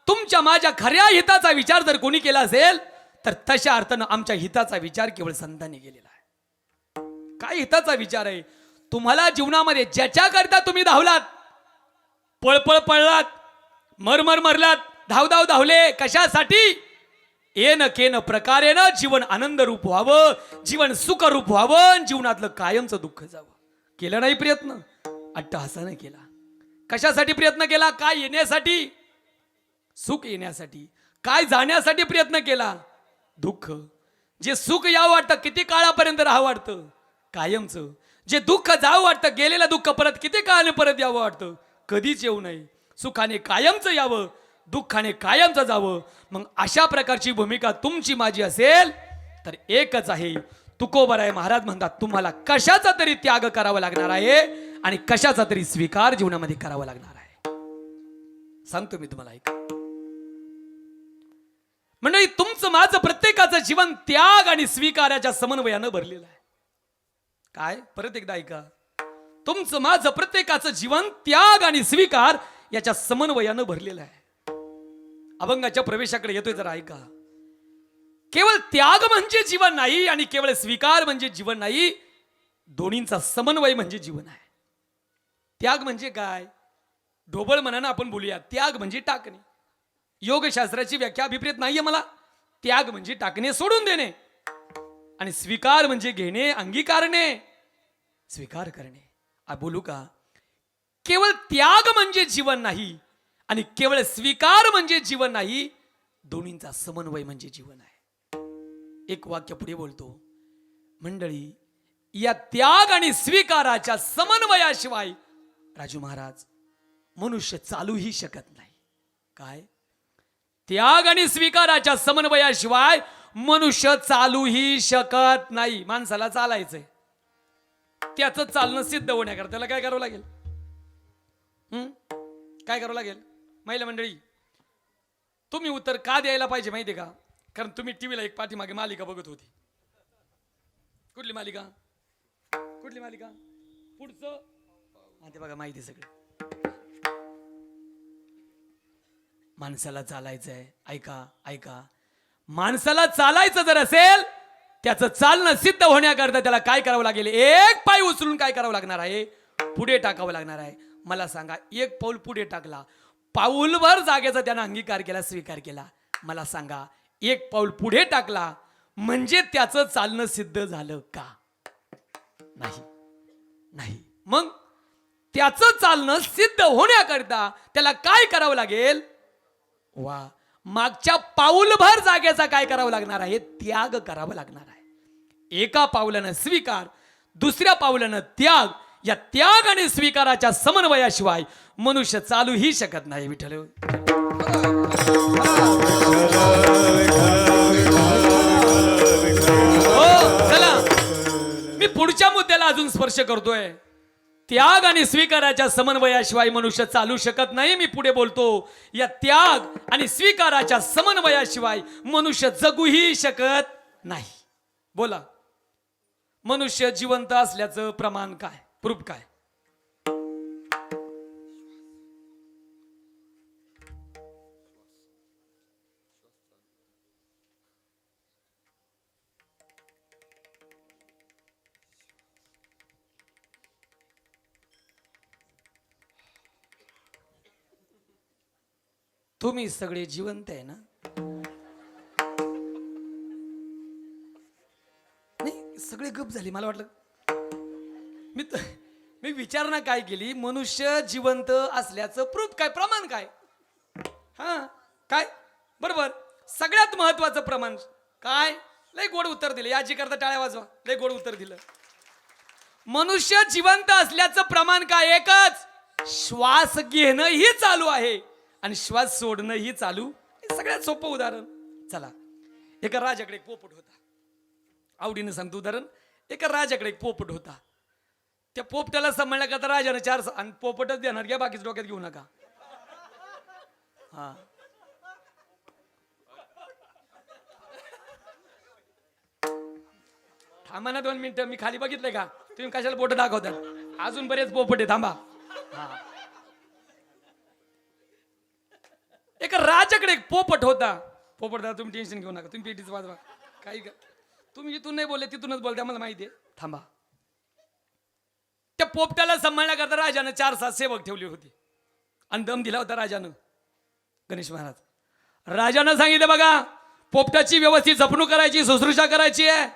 तुमच्या माझ्या खऱ्या हिताचा विचार जर कोणी केला असेल तर तशा अर्थानं आमच्या हिताचा विचार केवळ संतांनी केलेला आहे. काय हिताचा विचार आहे? तुम्हाला जीवनामध्ये ज्याच्याकरता तुम्ही धावलात, पळपळ पळलात, मरमर मरलात, धावधाव धावले, कशासाठी? येन केन प्रकारेनं जीवन आनंद रूप व्हावं, जीवन सुख रूप व्हावं, जीवनातलं कायमचं दुःख जावं. केलं नाही प्रयत्न? अट्टहासानं केला. कशासाठी प्रयत्न केला? काय येण्यासाठी? सुख येण्यासाठी. काय जाण्यासाठी प्रयत्न केला? दुःख. जे सुख यावं वाटतं किती काळापर्यंत राहावं वाटतं? कायमचं. जे दुःख जावं वाटतं, गेलेलं दुःख परत किती काळाने परत यावं वाटतं? कधीच येऊ नये. सुखाने कायमचं यावं, दुःखाने कायमचं जावं. मग अशा प्रकारची भूमिका तुमची माझी असेल तर एकच आहे, तुकोबराय महाराज म्हणतात, तुम्हाला कशाचा तरी त्याग करावा लागणार आहे आणि कशाचा तरी स्वीकार जीवनामध्ये करावा लागणार आहे. सांगतो मी तुम्हाला, ऐका मंडळी, तुमचं माझं प्रत्येकाचं जीवन त्याग आणि स्वीकाराच्या समन्वयानं भरलेलं आहे. काय? परत एकदा ऐका. तुमचं माझं प्रत्येकाचं जीवन त्याग आणि स्वीकार याच्या समन्वयानं भरलेलं आहे. अभंगाच्या प्रवेशाकडे येतोय, जरा ऐका. केवळ त्याग म्हणजे जीवन नाही आणि केवळ स्वीकार म्हणजे जीवन नाही, दोन्हींचा समन्वय म्हणजे जीवन आहे. त्याग म्हणजे काय? ढोबळ मनानं आपण बोलूया. त्याग म्हणजे टाकणे. योगशास्त्राची व्याख्या अभिप्रेत नाहीये मला. त्याग म्हणजे टाकणे, सोडून देणे. आणि स्वीकार म्हणजे घेणे, अंगीकारणे, स्वीकार करणे. बोलू का? केवळ त्याग म्हणजे जीवन नाही आणि केवळ स्वीकार म्हणजे जीवन नाही, दोन्हींचा समन्वय म्हणजे जीवन आहे. एक वाक्य पुढे बोलतो, मंडळी, या त्याग आणि स्वीकाराच्या समन्वयाशिवाय राजू महाराज मनुष्य चालूही शकत नाही. काय? त्याग आणि स्वीकाराच्या समन्वयाशिवाय मनुष्य चालूही शकत नाही. माणसाला चालायचंय, त्याचं चालणं सिद्ध होण्याकरता त्याला काय करावं लागेल? काय करावं लागेल? महिला मंडळी, तुम्ही उत्तर का द्यायला पाहिजे माहितीये का? कारण तुम्ही टीव्हीला एक पाठीमागे मालिका बघत होती. कुठली मालिका? कुठली मालिका? पुढचं ते बघा, माहिती सगळं. माणसाला चालायचंय. ऐका ऐका, माणसाला चालायचं जर असेल, त्याचं चालणं सिद्ध होण्याकरता त्याला काय करावं लागेल? एक पाय उचलून काय करावं लागणार आहे? पुढे टाकावं लागणार आहे. मला सांगा, एक पाऊल पुढे टाकला, पाऊलभर जागेचा त्यानं अंगीकार केला, स्वीकार केला. मला सांगा, एक पाऊल पुढे टाकला म्हणजे त्याचं चालणं सिद्ध झालं का? नाही, नाही. मग त्याचं चालणं सिद्ध होण्याकरता त्याला काय करावं लागेल? वा, मागच्या पाऊलभर जागेचा काय करावं लागणार आहे? त्याग करावं लागणार आहे. एका पावलानं स्वीकार, दुसऱ्या पावलानं त्याग. या त्याग आणि स्वीकाराच्या समन्वयाशिवाय मनुष्य चालूही शकत नाही. विठ्ठल, हो, चला मी पुढच्या मुद्द्याला अजून स्पर्श करतोय. त्याग आणि स्वीकाराच्या समन्वयाशिवाय मनुष्य चालू शकत नाही. मी पुढे बोलतो, या त्याग आणि स्वीकाराच्या समन्वयाशिवाय मनुष्य जगूही शकत नाही. बोला, मनुष्य जिवंत असल्याचं प्रमाण काय? प्रूफ काय? तुम्ही सगळे जिवंत आहे ना? नाही, सगळे गप झाले. मला वाटलं, मी विचारणा काय केली, मनुष्य जिवंत असल्याचं प्रूफ काय, प्रमाण काय? हा, काय? बरोबर. सगळ्यात महत्वाचं प्रमाण काय? लय गोड उत्तर दिलं. याची करता टाळ्या वाजवा. लय गोड उत्तर दिलं. मनुष्य जिवंत असल्याचं प्रमाण काय? एकच, श्वास घेणं ही चालू आहे आणि श्वास सोडणं ही चालू. सगळ्यात सोपं उदाहरण. चला, एका राजाकडे एक पोपट होता. आवडीनं सांगतो उदाहरण. एका राजाकडे एक पोपट होता. त्या पोपटाला सांभाळण्याकरता राजानं 4 आणि पोपटच देणार, घ्या, बाकीच डोक्यात घेऊ नका. हा, थांबा ना 2 मिनिटं. मी खाली बघितलंय का? तुम्ही कशाला पोट दाखवतात? अजून बरेच पोपट आहे, थांबा. एका राजाकडे एक पोपट होता. पोपट दादा, तुम्ही टेन्शन घेऊ नका, तुम्ही पेटीच वाजवा, काही का. तुम्ही इथून नाही बोलले, तिथूनच बोलते, मला माहिती आहे. थांबा. त्या पोपटाला सांभाळण्याकरता राजानं 4-7 सेवक ठेवली होती आणि दम दिला होता राजानं. गणेश महाराज, राजानं सांगितलं, बघा, पोपटाची व्यवस्थित जपणूक करायची, शुश्रूषा करायची आहे.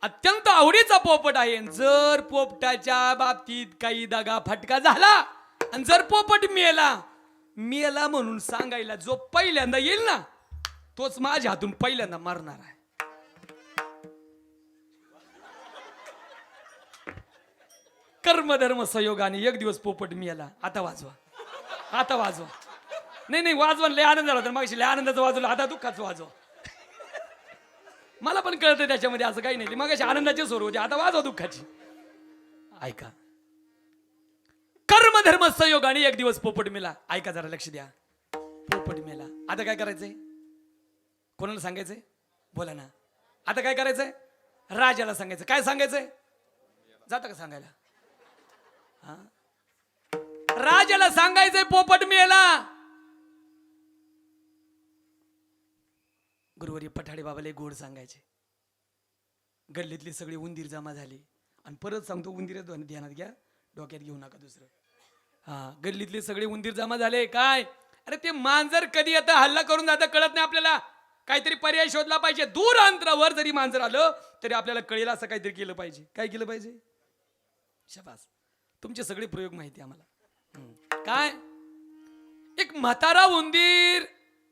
अत्यंत आवडीचा पोपट आहे. जर पोपटाच्या बाबतीत काही दगा फटका झाला आणि जर पोपट मेला म्हणून सांगायला जो पहिल्यांदा येईल ना, तोच माझ्या हातून पहिल्यांदा मरणार आहे. कर्मधर्म संयोगाने एक दिवस पोपट मेला. आता वाजवा, आता वाजवा. नाही, वाजवा. लय आनंद झाला होता मागशी, लय आनंदाचं वाजवलं, आता दुःखाचं वाजवा. मला पण कळतं त्याच्यामध्ये असं काही नाही. मग अशी आनंदाची सोर होती, आता वाजवा दुःखाची. ऐका, कर्मधर्म संयोगाने एक दिवस पोपट मेला. ऐका, जरा लक्ष द्या. पोपट मेला. आता काय करायचंय? कोणाला सांगायचंय? बोला ना. आता काय करायचंय? राजाला सांगायचं. काय सांगायचंय? जाता का सांगायला? हा? राजाला सांगायचंय पोपट मेला. गुरुवारी पठाडे बाबाला गोड सांगायचे. गल्लीतली सगळी उंदीर जमा झाली. आणि परत सांगतो, उंदीर ध्यानात घ्या, डोक्यात घेऊ नका दुसरं. हा, गल्लीतले सगळे उंदीर जमा झाले. काय, अरे ते मांजर कधी येतं हल्ला करून जातं कळत नाही आपल्याला. काहीतरी पर्याय शोधला पाहिजे. दूर अंतरावर जरी मांजर आलं तरी आपल्याला कळेल असं काहीतरी केलं पाहिजे. काय केलं पाहिजे? शाबास, तुमचे सगळे प्रयोग माहिती आम्हाला. काय, एक म्हातारा उंदीर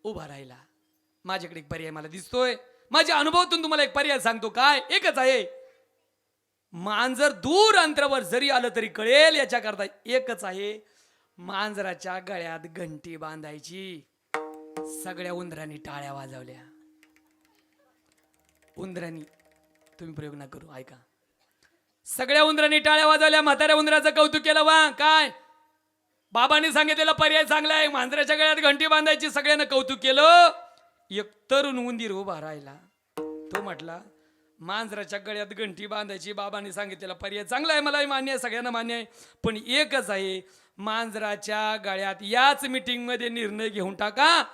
उभा राहिला. माझ्याकडे एक पर्याय मला दिसतोय. माझ्या अनुभवातून तुम्हाला एक पर्याय सांगतो. काय, एकच आहे. मांजर दूर अंतरावर जरी आलं तरी कळेल याच्याकरता एकच आहे. मांजराच्या गळ्यात घंटी बांधायची. सगळ्या उंदरांनी टाळ्या वाजवल्या. उंदरांनी, तुम्ही प्रयोग ना करू, ऐका. सगळ्या उंदरांनी टाळ्या वाजवल्या. म्हाताऱ्या उंदराचं कौतुक केलं. वा, काय, बाबांनी सांगितलेला पर्याय चांगला आहे. मांजराच्या गळ्यात घंटी बांधायची. सगळ्यांना कौतुक केलं. एक तरुण उंदीर उभा राहिला. तो म्हटला, मांजराच्या गळ्यात घंटी बांधायची, बाबांनी सांगितलेला पर्याय चांगला आहे, मलाही मान्य आहे, सगळ्यांना मान्य आहे. पण एकच आहे, मांजराच्या गळ्यात, याच मीटिंग मध्ये निर्णय घेऊन टाका,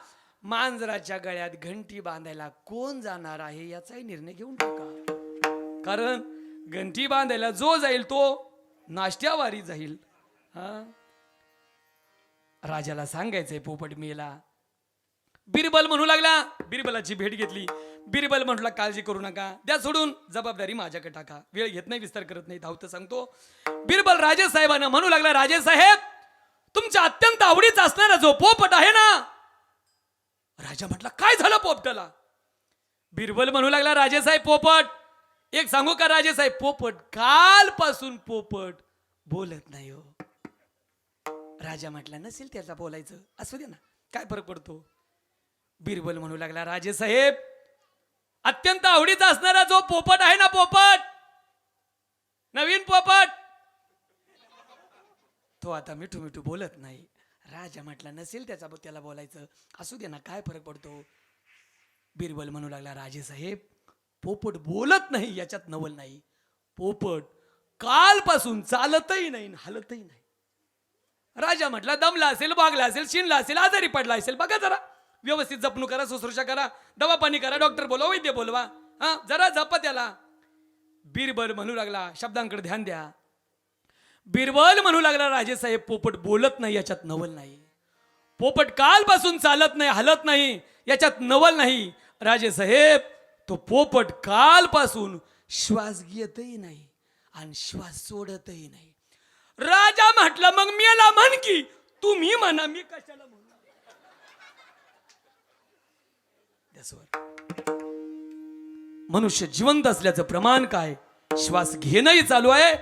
मांजराच्या गळ्यात घंटी बांधायला कोण जाणार आहे याचाही निर्णय घेऊन टाका. कारण घंटी बांधायला जो जाईल तो नाश्त्यावारी जाईल. हा, राजाला सांगायचंय पोपट मेला. बिरबल म्हणू लागला. बिरबलाची भेट घेतली. बिरबल म्हटला, काळजी करू नका, द्या सोडून, जबाबदारी माझ्याकडे टाका. वेळ घेत नाही, विस्तार करत नाही, धावतं सांगतो. बिरबल राजेसाहेबांना म्हणू लागला, राजेसाहेब, तुमच्या अत्यंत आवडीचा असणारा जो पोपट आहे ना. राजा म्हटला, काय झालं पोपटाला? बिरबल म्हणू लागला, राजेसाहेब, पोपट, एक सांगू का राजेसाहेब, पोपट कालपासून पोपट बोलत नाही हो. राजा म्हटला, नसेल त्याचा बोलायचं, असू दे ना, काय फरक पडतो. बिरबल म्हणू लागला, राजेसाहेब, अत्यंत आवडीचा असणारा जो पोपट आहे ना, पोपट, नवीन पोपट, तो आता मिठू मिठू बोलत नाही. राजा म्हटला, नसेल त्याला बोलायचं, असू दे ना, काय फरक पडतो. बिरबल म्हणू लागला, राजेसाहेब, पोपट बोलत नाही याच्यात नवल नाही. पोपट कालपासून चालतही नाही, हलतही नाही. राजा म्हटला, दमला असेल, बागला असेल, शिनला असेल, आजारी पडला असेल, बघा जरा, व्यवस्थित जपणूक करा, शुश्रूषा करा, दवा पाणी करा, डॉक्टर बोलवा, वैद्य बोलवा, हा, जरा जपा त्याला. बिरबल म्हणू लागला, शब्दांकडे ध्यान द्या. बिरबल म्हणू लागला, राजेसाहेब, पोपट बोलत नाही याच्यात नवल नाही. पोपट कालपासून चालत नाही, हलत नाही, याच्यात नवल नाही. राजेसाहेब, तो पोपट कालपासून श्वास घेतही नाही आणि श्वास सोडतही नाही. राजा म्हटला, मग मेला म्हण की, तुम्ही म्हणा, मी कशाला म्हणू. मनुष्य जिवंत असल्याचं प्रमाण काय? श्वास घेणंही चालू आहे,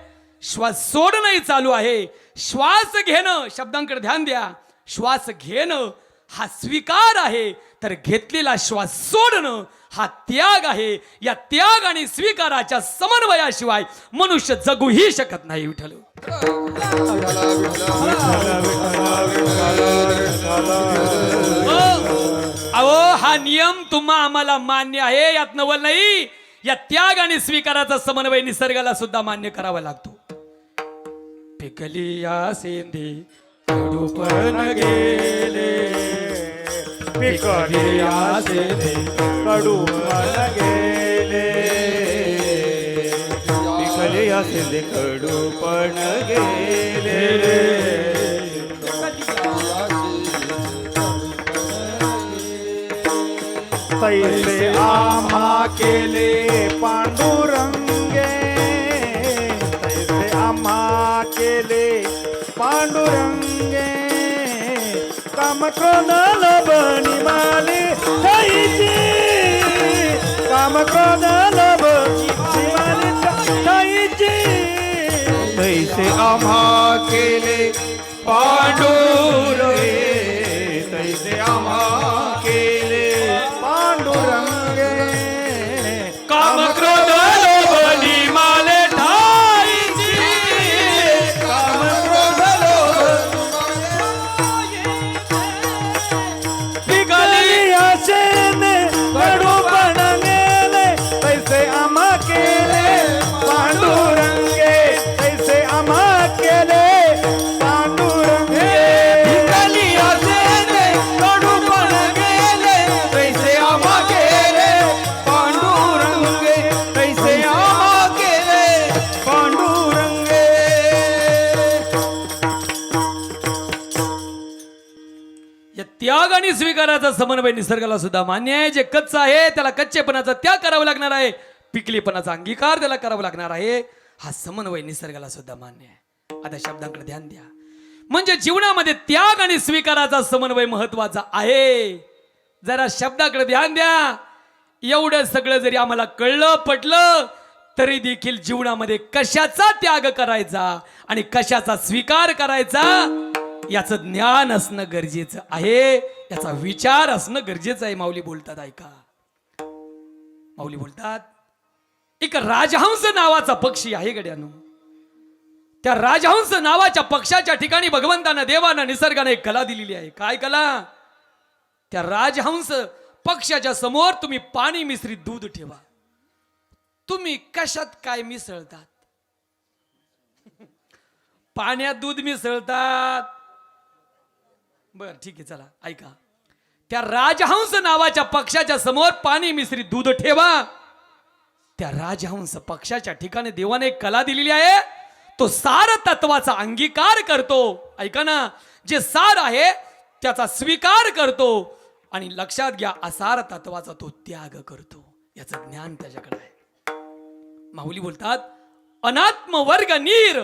श्वास सोडणंही चालू आहे. श्वास घेणं, शब्दांकडे ध्यान द्या, श्वास घेणं हा स्वीकार आहे, तर घेतलेला श्वास सोडणं हा त्याग आहे. या त्याग आणि स्वीकाराच्या समन्वयाशिवाय मनुष्य जगूही शकत नाही. विठ्ठल, अहो, हा नियम तुम्हा आम्हाला मान्य आहे, यात नवल नाही. या त्याग आणि स्वीकाराचा समन्वय निसर्गाला सुद्धा मान्य करावा लागतो. पिकली या सेंदे कडू पण गेले, पिकली या सेंदे कडू पण गेले, पिकली या सेंदे कडू पण गेले. तैसे आम्हा केले पांडुरंगे, तैसे आम्हा केले पांडुरंगे, काम क्रोध लोभ निमाले ठाईची, काम क्रोध लोभ निमाले ठाईची. तैसे आम्हा केले पांडुरंगे, तैसे आम्हा केले पांडुरंगे, काम क्रोध लोभ निमाले ठाईची, काम क्रोध लोभ पिकली आशेने कडू पण गेले, तैसे आम्हा केले पांडुरंगे, तैसे आम्हा केले स्वीकाराचा समन्वय निसर्गाला सुद्धा मान्य आहे. जे कच्चं आहे त्याला कच्चेपणाचा त्याग करावा लागणार आहे, पिकलेपणाचा अंगीकार त्याला करावा लागणार आहे. हा समन्वय निसर्गाला सुद्धा मान्य आहे. आता शब्दांकडे ध्यान द्या. म्हणजे जीवनामध्ये त्याग आणि स्वीकाराचा समन्वय महत्वाचा आहे. जरा शब्दाकडे ध्यान द्या. एवढं सगळं जरी आम्हाला कळलं पटलं तरी देखील जीवनामध्ये कशाचा त्याग करायचा आणि कशाचा स्वीकार करायचा याचं ज्ञान असणं गरजेचं आहे, याचा विचार असणं गरजेचं आहे. माऊली बोलतात, ऐका. माऊली बोलतात, एक राजहंस नावाचा पक्षी आहे गड्यानो. त्या राजहंस नावाच्या पक्षाच्या ठिकाणी भगवंतानं देवानं निसर्गाने एक कला दिलेली आहे. काय कला? त्या राजहंस पक्षाच्या समोर तुम्ही पाणी मिश्रित दूध ठेवा. तुम्ही कशात काय मिसळतात? पाण्यात दूध मिसळतात. बर ठीक आहे, चला ऐका. त्या राजहंस नावाच्या पक्षाच्या समोर पाणी मिश्रित दूध ठेवा. त्या राजहंस पक्षाच्या ठिकाणी देवाने एक कला दिलेली आहे. तो सार तत्वाचा अंगीकार करतो. ऐका ना, जे सार आहे त्याचा स्वीकार करतो आणि लक्षात घ्या असार तत्वाचा तो त्याग करतो. याचं ज्ञान त्याच्याकडे आहे. माऊली बोलतात, अनात्म वर्ग नीर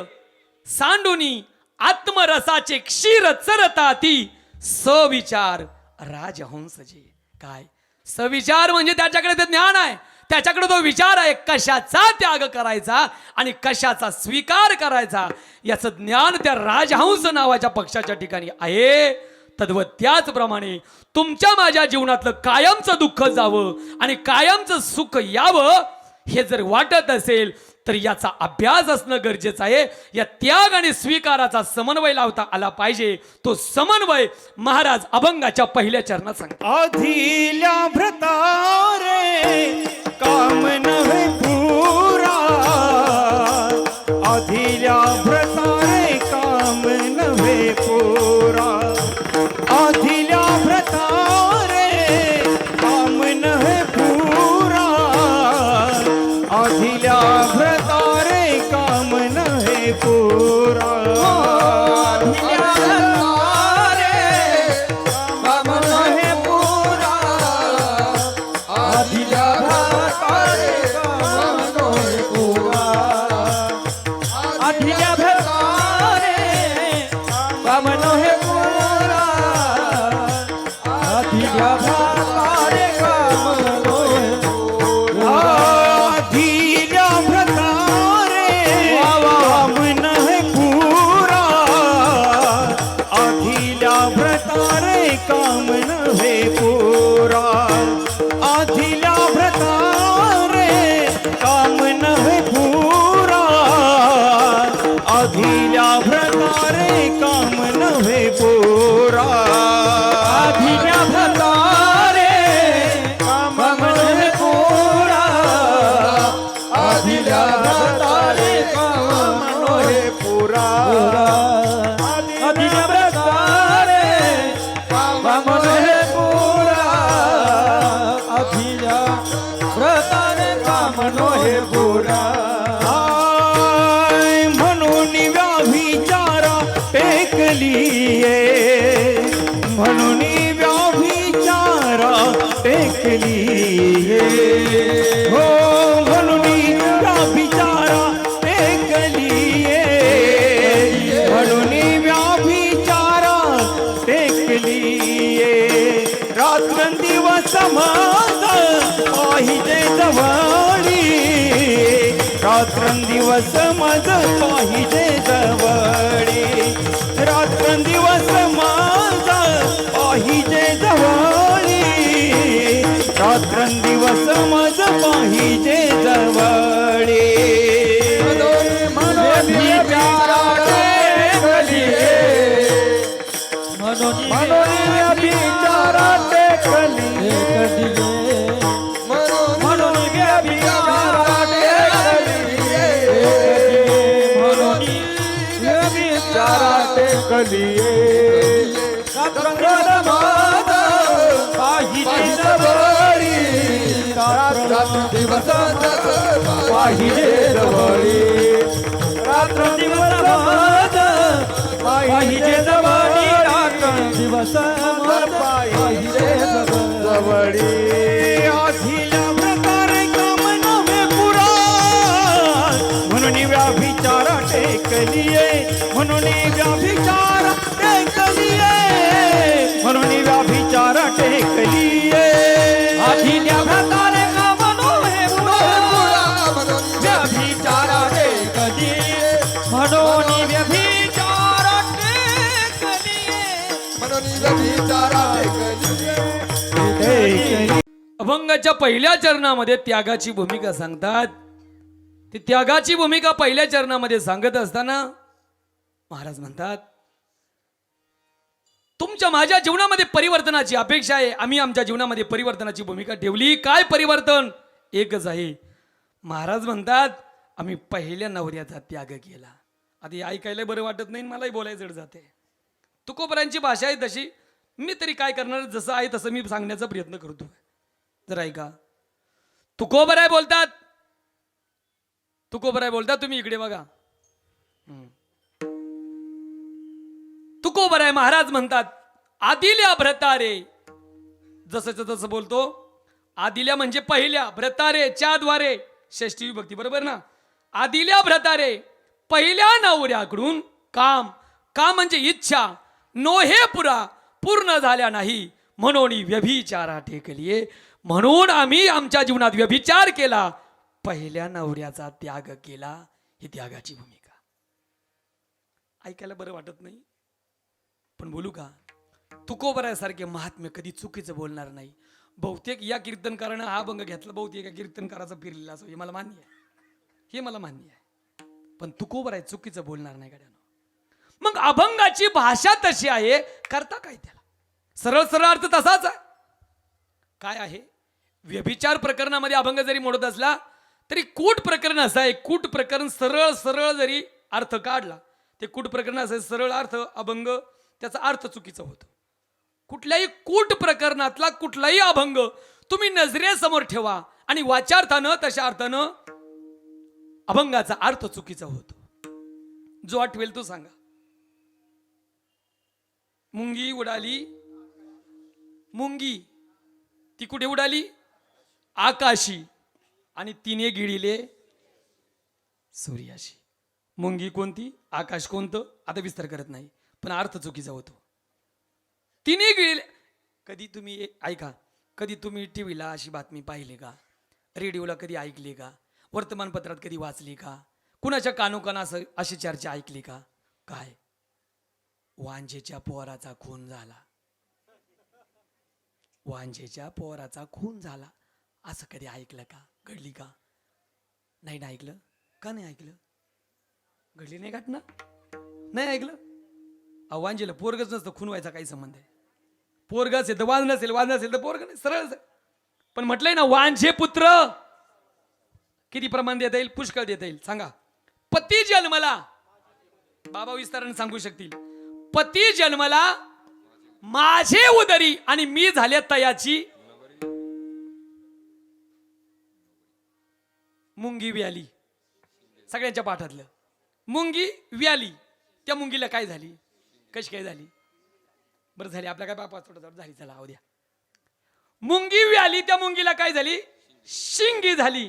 सांडुनी आत्मरसाचे क्षीर चरताती सविचार राजहंस जे. काय सविचार? म्हणजे त्याच्याकडे ते ज्ञान आहे, त्याच्याकडे तो विचार आहे कशाचा त्याग करायचा आणि कशाचा स्वीकार करायचा याचं ज्ञान त्या राजहंस नावाच्या पक्षाच्या ठिकाणी आहे. तद्वत त्याचप्रमाणे तुमच्या माझ्या जीवनातलं कायमचं दुःख जावं आणि कायमचं सुख यावं हे जर वाटत असेल तर याचा अभ्यास असणं गरजेचं आहे. या त्याग आणि स्वीकाराचा समन्वय लावता आला पाहिजे. तो समन्वय महाराज अभंगाच्या पहिल्या चरणात सांगतात. अधील्या भ्रतारे काम नव्हे पुरा, अधील्या भ्रतारे काम नव्हे पुरा, अधील्या भ्रतारे काम नव्हे पुरा, अधील्या भ्रतारे काम नव्हे पुरा, अधील्या भ्रतारे काम नव्हे पुरा, अधील्या भ्रतारे काम नव्हे पुरा, अधील्या भ्रतारे काम नव्हे पुरा, अधील्या भ्रतारे काम नव्हे पुरा, अधील्या भ्रतारे काम नव्हे पुरा, अधील्या भ्रतारे काम नव्हे पुरा, अधील्या भ्रतारे काम नव्हे पुरा, अधील्या भ्रतारे काम नव्हे पुरा, अधील्या भ्रतारे काम नव्हे पुरा, अधील्या भ्रतारे काम नव्हे पुरा, अधील्या भ्रतारे काम नव्हे पुरा, अधील्या भ्रतारे काम नव्हे पुरा. म्हणून व्याभिचारा टेकलीये, म्हणून व्याभिचारा टेकलीये, हो म्हणून व्याभिचारा टेकलीये, म्हणून व्याभिचारा टेकलीये, रात्रंदिवस माझ पाहिजे जवळी, रात्रंदिवस माझ पाहिजे जवळी, रात्रंदिवस माझ पाहिजे जवळी, रात्रंदिवस माझ पाहिजे जवळी, म्हणून व्याभिचारा टेकलीये, म्हणून व्याभिचारा टेकलीये, म्हणून व्याभिचारा टेकलीये, म्हणून व्याभिचारा टेकलीये, रात्रंदिवस माझ पाहिजे जवळी, रात्रंदिवस पाहिजे जवळी, रात्रंदिवस माझ पाहिजे जवळी, रात्रंदिवस दिवस मज पाहिजे जवळी आधील्या प्रकारे काम नव्हे पुरा म्हणून व्याभिचारा टेकलिये म्हणून व्याभिचारा टेकलिये म्हणून व्याभिचारा टेकलिये आधील्या प्रकारे काम नव्हे पुरा व्याभिचारा टेकलिये म्हणून व्यभिचारा टेकलिये अभंगाच्या पहिल्या चरणामध्ये त्यागाची भूमिका सांगतात. ती त्यागाची भूमिका पहिल्या चरणामध्ये सांगत असताना महाराज म्हणतात, तुमच्या माझ्या जीवनामध्ये परिवर्तनाची अपेक्षा आहे. आम्ही आमच्या जीवनामध्ये परिवर्तनाची भूमिका ठेवली. काय परिवर्तन? एकच आहे. महाराज म्हणतात, आम्ही पहिल्या नवऱ्याचा त्याग केला. आता हे ऐकायला बरं वाटत नाही, मलाही बोलायचं जड जाते. तुकोबरांची भाषा आहे तशी. मी तरी काय करणार, जसं आहे तसं मी सांगण्याचा प्रयत्न करतो. जर ऐका. तुकोबराय बोलतात, तुकोबराय बोलतात, तुम्ही इकडे बघा. तुकोबराय महाराज म्हणतात, आदिल्या भ्रतारे, जसंच तसं बोलतो. आदिल्या म्हणजे पहिल्या, भ्रतारे च्याद्वारे षष्ठी विभक्ती, बरोबर ना. आदिल्या भ्रतारे पहिल्या नवऱ्याकडून काम, काम म्हणजे इच्छा, नोहे पुरा, पूर्ण झाल्या नाही म्हणून व्यभिचारा टेकलिये. म्हणून आम्ही आमच्या जीवनात व्यभिचार केला, पहिल्या नवऱ्याचा त्याग केला. ही त्यागाची भूमिका. ऐकायला बरं वाटत नाही, पण बोलू का. तुकोबरासारखे महात्मे कधी चुकीचं बोलणार नाही. बहुतेक या कीर्तनकारानं हा अभंग घेतला, बहुतेक या कीर्तनकाराचा फिरलेला असं, हे मला मान्य आहे, हे मला मान्य आहे. पण तुकोबराय चुकीचं बोलणार नाही गाड्यानं. मग अभंगाची भाषा तशी आहे, करता काय त्याला? सरळ सरळ अर्थ तसाच आहे. काय आहे? व्यभिचार प्रकरणामध्ये अभंग जरी मोडत असला तरी कूट प्रकरण असं आहे. कूट प्रकरण सरळ सरळ जरी अर्थ काढला, ते कूट प्रकरण असं सरळ अर्थ अभंग, त्याचा अर्थ चुकीचा होतो. कुठल्याही कूट प्रकरणातला कुठलाही अभंग तुम्ही नजरेसमोर ठेवा आणि वाचार्थानं तशा अर्थानं अभंगाचा अर्थ चुकीचा होतो. जो आठवेल तो सांगा. मुंगी उडाली, मुंगी ती कुठे उडाली? आकाशी, आणि तिने गिळिले सूर्याशी. मुंगी कोणती, आकाश कोणतं, आता विस्तार करत नाही, पण अर्थ चुकीचा होतो. तिने गिळले. कधी तुम्ही ऐका, कधी तुम्ही टीव्हीला अशी बातमी पाहिली का? रेडिओला कधी ऐकली का? वर्तमानपत्रात कधी वाचली का? कुणाच्या कानोकाना अशी चर्चा ऐकली का? काय? वांजेच्या पोराचा खून झाला, वांजेच्या पोराचा खून झाला, असं कधी ऐकलं का? घडली का? नाही ना ऐकलं. का नाही ऐकलं? घडली नाही घटना, नाही ऐकलं. वांजेला पोरगच नसतं, खून व्हायचा काही संबंध आहे? पोरग असेल तर वाज नसेल, वाज नसेल तर पोरग नाही, सरळ. पण म्हटलंय ना, वांझे पुत्र किती प्रमाण देता येईल? पुष्कळ देता येईल. सांगा. पती जन्मला, बाबा विस्ताराने सांगू शकतील. पती जन्मला माझे उदरी आणि मी झाले तयाची मुंगी व्याली. सगळ्यांच्या पाठातलं मुंगी व्याली. त्या मुंगीला काय झाली? कशी काय झाली? बरं झाली, आपल्या काय बापा थोडं झाली, चला द्या. मुंगी व्याली, त्या मुंगीला काय झाली? शिंगी झाली.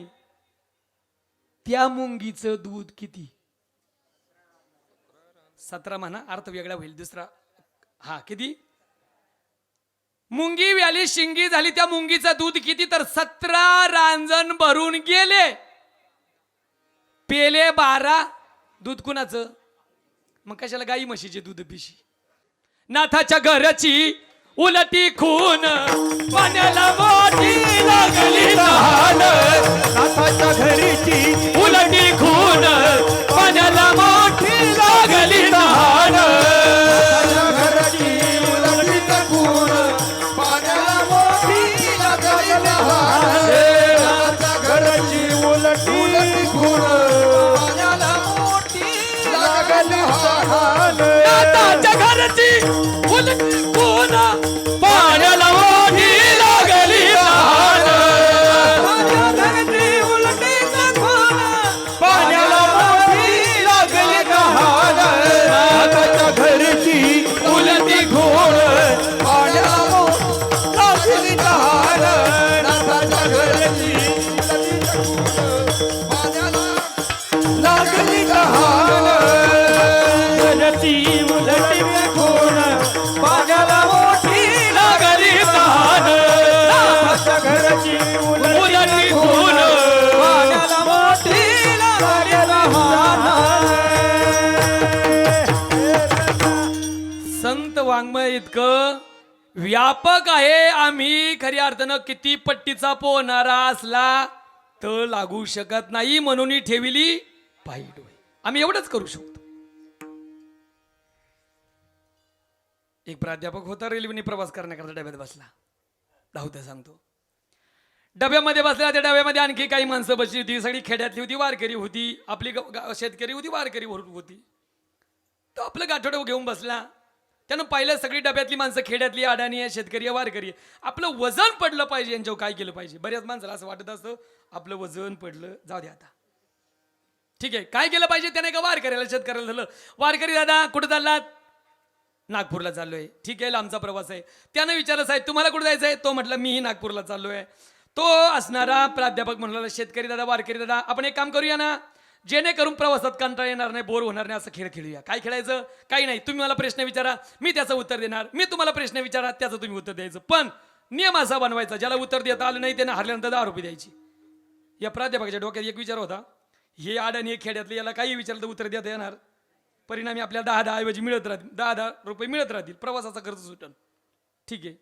त्या मुंगीचं दूध किती? 17 म्हणा, अर्थ वेगळा होईल दुसरा. हा, किती? मुंगी व्याली, शिंगी झाली, त्या मुंगीचं दूध किती? तर 17 रांजण भरून गेले, पेले 12. दूध कुणाचं? मग कशाला गाई म्हशीचे दूध पिशी? नाथाच्या घराची उलटी खून, पाण्याला मोठी लागली तहान. नाथाच्या घरीची उलटी खून, पाण्याला मोठी लागली तहान. घराची उलटी खून, पाण्याला मोठी लागली तहान. घराची उलटी खून, पाण्याला मोठी लागली तहान. नाथाच्या घराची उलटी खून, पाण्याला मोठी लागली तहान. पाण्याला मोठी लागली तहान. नाथाच्या घरची उलटी खून, वाङ्मय इतकं व्यापक आहे. आम्ही खऱ्या अर्थानं किती पट्टीचा पोहणारा असला तर लागू शकत नाही, म्हणून ही ठेविली पायी डोळे. आम्ही एवढंच करू शकतो. एक प्राध्यापक होता, रेल्वेने प्रवास करण्याकरता डब्यात बसला. धावत्या सांगतो. डब्यामध्ये बसल्या, त्या डब्यामध्ये आणखी काही माणसं बसली होती. सगळी खेड्यातली होती, वारकरी होती, आपली शेतकरी होती, वारकरी होती. तो आपलं गाठोडं घेऊन बसला. त्यानं पाहिलं सगळी डब्यातली माणसं खेड्यातली, अडाणी आहे, शेतकरी आहे, वारकरी आहे. आपलं वजन पडलं पाहिजे, यांच्यावर काय केलं पाहिजे. बऱ्याच माणसाला असं वाटत असतं आपलं वजन पडलं, जाऊ दे आता, ठीक आहे. काय केलं पाहिजे त्याने? का वारकऱ्याला, शेतकऱ्याला झालं, वारकरी दादा कुठं चाललात? नागपूरला चाललोय. ठीक आहे, लांबचा प्रवास आहे. त्यानं विचारलं, साहेब तुम्हाला कुठं जायचंय? तो म्हटलं मीही नागपूरला चाललोय. तो असणारा प्राध्यापक म्हणला, शेतकरी दादा, वारकरी दादा, आपण एक काम करूया ना, जेणेकरून प्रवासात कंटाळा येणार नाही, बोर होणार नाही, असं खेळ खेळूया. काय खेळायचं? काही नाही, तुम्ही मला प्रश्न विचारा, मी त्याचं उत्तर देणार, मी तुम्हाला प्रश्न विचारा, त्याचं तुम्ही उत्तर द्यायचं. पण नियम असा बनवायचा, ज्याला उत्तर देता आलं नाही त्यानं हरल्यानंतर 10 रुपये द्यायची. या प्राध्यापकाच्या डोक्यात एक विचार होता, हे अडाणी खेड्यातले, याला काही विचारलं तर उत्तर देता येणार, परिणामी आपल्याला 10 ऐवजी मिळत राहतील, 10 रुपये मिळत राहतील, प्रवासाचा खर्च सुटेल. ठीक आहे.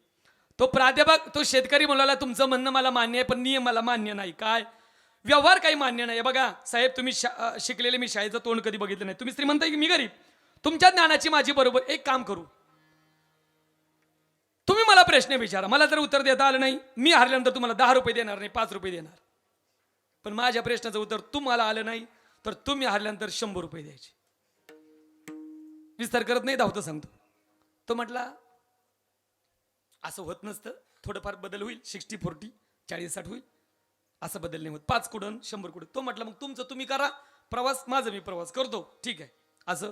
तो प्राध्यापक, तो शेतकरी म्हणाला, तुमचं म्हणणं मला मान्य आहे, पण नियम मला मान्य नाही. काय? व्यवहार काही मान्य नाही. बघा साहेब, तुम्ही शिकलेले, मी शाळेचं तोंड कधी बघितलं नाही, तुम्ही श्रीमंत आहे की मी गरीब, तुमच्या ज्ञानाची माझी बरोबर. एक काम करू, तुम्ही मला प्रश्न विचारा, मला जर उत्तर देता आलं नाही, मी हरल्यानंतर तुम्हाला 10 रुपये देणार नाही, 5 रुपये देणार. पण माझ्या प्रश्नाचं उत्तर तुम्हाला आलं नाही तर तुम्ही हरल्यानंतर 100 रुपये द्यायचे. विस्तार करत नाही, धावतं सांगतो. तो म्हटला असं होत नसतं, थोडंफार बदल होईल, 60-40, 40-60 होईल, असं बदल नाही होत, 5 कुडन 100 कुडन. तो म्हटला मग तुमचं तुम्ही करा प्रवास, माझं मी प्रवास करतो. ठीक आहे असं.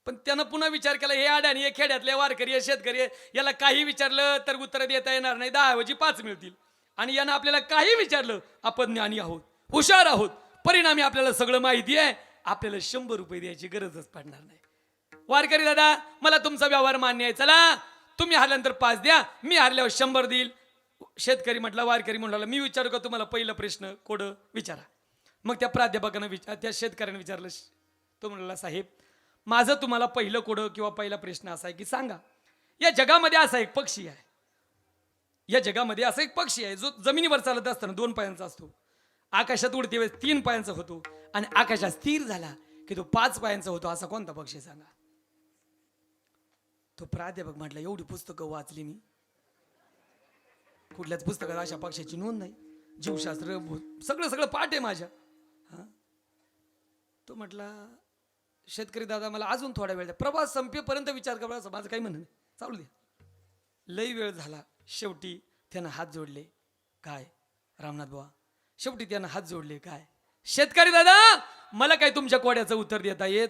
पण त्यानं पुन्हा विचार केला, हे अडाणी आहे, खेड्यातले, वारकरी आहे, शेतकरी आहे, याला काही विचारलं तर उत्तर देता येणार नाही, 10 ऐवजी 5 मिळतील. आणि यानं आपल्याला काही विचारलं, आपण ज्ञानी आहोत, हुशार आहोत, परिणामी आपल्याला सगळं माहिती आहे, आपल्याला 100 रुपये द्यायची गरजच पडणार नाही. वारकरी दादा, मला तुमचा व्यवहार मान्य आहे, चला तुम्ही हरल्यानंतर 5 द्या, मी हरल्यावर 100 देईल. शेतकरी म्हटला, वारकरी म्हणाला, मी विचारू का तुम्हाला पहिला प्रश्न? कोड विचारा. मग त्या प्राध्यापकानं त्या शेतकऱ्याने विचारलं. तो म्हणाला, साहेब माझं तुम्हाला पहिलं कोड किंवा पहिला प्रश्न असा आहे की सांगा, या जगामध्ये असा एक पक्षी आहे, या जगामध्ये असा एक पक्षी आहे जो जमिनीवर चालत असताना 2 पायांचा असतो, आकाशात उडते वेळेस 3 पायांचा होतो, आणि आकाशात स्थिर झाला की तो 5 पायांचा होतो. असा कोणता पक्षी सांगा? तो प्राध्यापक म्हटला, एवढी पुस्तकं वाचली मी, कुठल्याच पुस्तकात अशा पक्षाची नोंद नाही, जीवशास्त्र सगळं पाठ आहे माझ्या. हा. तो म्हटला, शेतकरी दादा मला अजून थोडा वेळ द्या, प्रवास संपेपर्यंत विचार करा, असं माझं काही म्हणणं नाही, चालू दे. लई वेळ झाला. शेवटी त्यानं हात जोडले. काय रामनाथ बुवा? शेवटी त्यानं हात जोडले. काय शेतकरी दादा, मला काही तुमच्या कोड्याचं उत्तर देता येत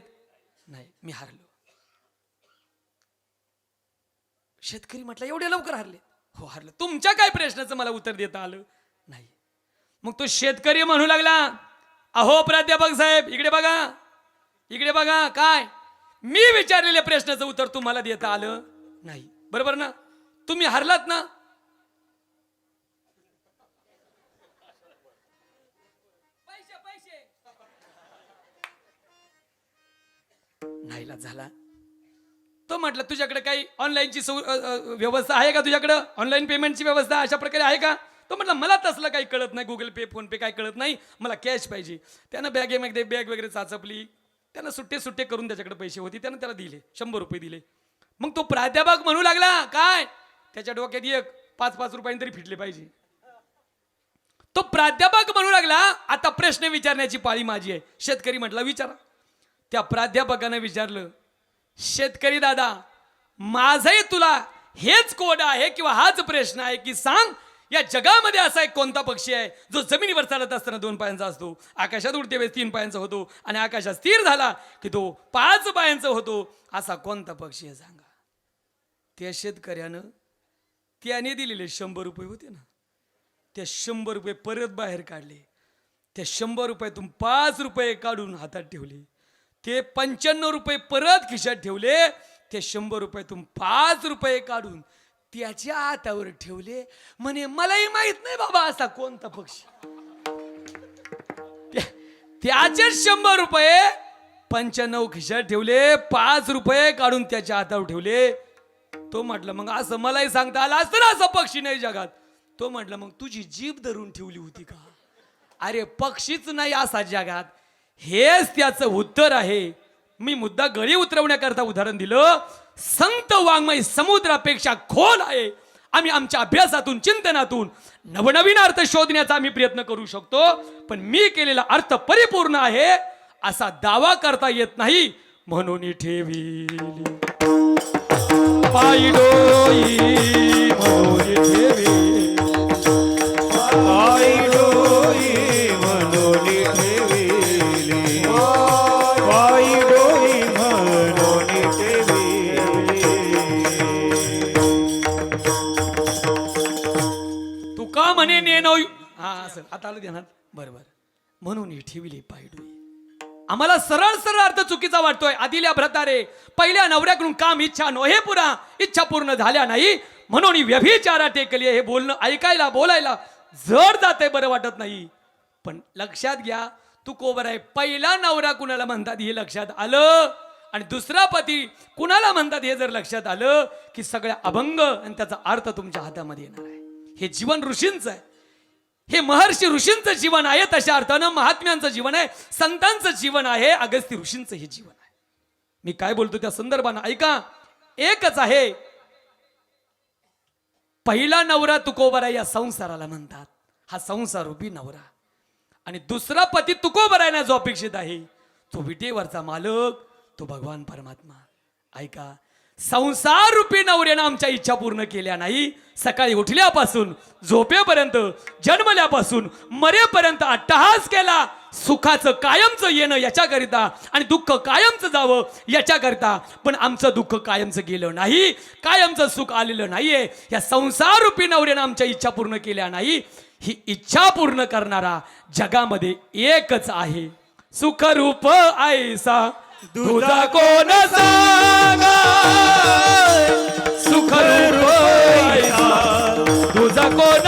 नाही, मी हारलो. शेतकरी म्हटला, एवढे लवकर हारले? हो हारलं. तुमच्या काय प्रश्नाचं मला उत्तर देता आलं नाही. मग तो शेतकरी म्हणू लागला, अहो प्राध्यापक साहेब, इकडे बघा, इकडे बघा, काय मी विचारलेल्या प्रश्नाचं उत्तर तुम्हाला देता आलं नाही, बरोबर ना? तुम्ही हारलात ना? नाहीला झाला. तो म्हटलं, तुझ्याकडे काही ऑनलाईनची व्यवस्था आहे का? तुझ्याकडे ऑनलाईन पेमेंटची व्यवस्था अशा प्रकारे आहे का? तो म्हटलं, मला तसलं काही कळत नाही, गुगल पे, फोन पे काही कळत नाही, मला कॅश पाहिजे. त्यानं बॅगेमध्ये बॅग वगैरे चाचपली, त्यानं सुट्टे करून त्याच्याकडे पैसे होते, त्यानं त्याला दिले, 100 रुपये दिले. मग तो प्राध्यापक म्हणू लागला, काय त्याच्या डोक्यात एक 5-5 रुपयांनी तरी फिटले पाहिजे. तो प्राध्यापक म्हणू लागला, आता प्रश्न विचारण्याची पाळी माझी आहे. शेतकरी म्हटला, विचारा. त्या प्राध्यापकानं विचारलं, शेतकरी दादा, माझंही तुला हेच कोड आहे किंवा हाच प्रश्न आहे की सांग, या जगामध्ये असा एक कोणता पक्षी आहे जो जमिनीवर चालत असताना 2 पायांचा असतो, आकाशात उडते वेळेस 3 पायांचा होतो, आणि आकाशात स्थिर झाला की तो 5 पायांचा होतो, असा कोणता पक्षी आहे सांगा. त्या शेतकऱ्यानं त्याने दिलेले 100 रुपये होते ना, त्या 100 रुपये परत बाहेर काढले. त्या 100 रुपयातून 5 रुपये काढून हातात ठेवले. ते 95 रुपये परत खिशात ठेवले. ते 100 रुपयातून 5 रुपये काढून त्याच्या हातावर ठेवले. म्हणे, मलाही माहित नाही बाबा असा कोणता पक्षी. त्याचे 100 रुपये 95 खिशात ठेवले, 5 रुपये काढून त्याच्या हातावर ठेवले. तो म्हटलं मग असं मलाही सांगता आलं असतं ना, असं पक्षी नाही जगात. तो म्हटलं मग तुझी जीभ धरून ठेवली होती का? अरे पक्षीच नाही असा जगात. हेच त्याचं उत्तर आहे. मी मुद्दा गळी उतरवण्याकरता उदाहरण दिलं. संत वाङ्मय समुद्रापेक्षा खोल आहे. आम्ही आमच्या अभ्यासातून चिंतनातून नवनवीन अर्थ शोधण्याचा आम्ही प्रयत्न करू शकतो, पण मी केलेला अर्थ परिपूर्ण आहे असा दावा करता येत नाही. म्हणून ठेविली पायी डोई, म्हणून ठेविली पायी डोई म्हणून ठेविली, पायी डोई म्हणून ठेविली. तुका म्हणे नेनो. हा असं आता आलं ध्यानात. बरोबर. म्हणून ठेविली पायी डोई. आम्हाला सरळ सरळ अर्थ चुकीचा वाटतोय. आदिल्या भ्रतारे पहिल्या नवऱ्याकडून काम इच्छा नो हे पुरा इच्छा पूर्ण झाल्या नाही म्हणून व्यभिचारा टेकली. हे बोलणं ऐकायला बोलायला जड जाते, बरं वाटत नाही. पण लक्षात घ्या, तू कोबर आहे. पहिला नवरा कुणाला म्हणतात हे लक्षात आलं, आणि दुसरा पती कुणाला म्हणतात हे जर लक्षात आलं, की सगळ्या अभंग आणि त्याचा अर्थ तुमच्या हातामध्ये येणार आहे. हे जीवन ऋषींचं आहे. हे महर्षी ऋषींचं जीवन आहे. तशा अर्थानं महात्म्यांचं जीवन आहे, संतांचं जीवन आहे, अगस्ती ऋषींचं हे जीवन आहे. मी काय बोलतो त्या संदर्भानं ऐका. एकच आहे. पहिला नवरा तुकोबरा या संसाराला म्हणतात, हा संसार रूपी नवरा. आणि दुसरा पती तुकोबरायना जो अपेक्षित आहे, तो विटेवरचा मालक, तो भगवान परमात्मा. ऐका, संसार रूपी नवऱ्यानं आमच्या इच्छा पूर्ण केल्या नाही. सकाळी उठल्यापासून झोपेपर्यंत, जन्मल्यापासून मरेपर्यंत अट्टहास केला. सुखाचं कायमचं येणं याच्याकरिता आणि दुःख कायमचं जावं याच्याकरिता. पण आमचं दुःख कायमचं गेलं नाही, कायमचं सुख आलेलं नाहीये. या संसार रूपी नवऱ्यानं आमच्या इच्छा पूर्ण केल्या नाही. ही इच्छा पूर्ण करणारा जगामध्ये एकच आहे. सुखरूप ऐसा तुझा कोण सांगा, सुखरूप ऐसा तुझा कोण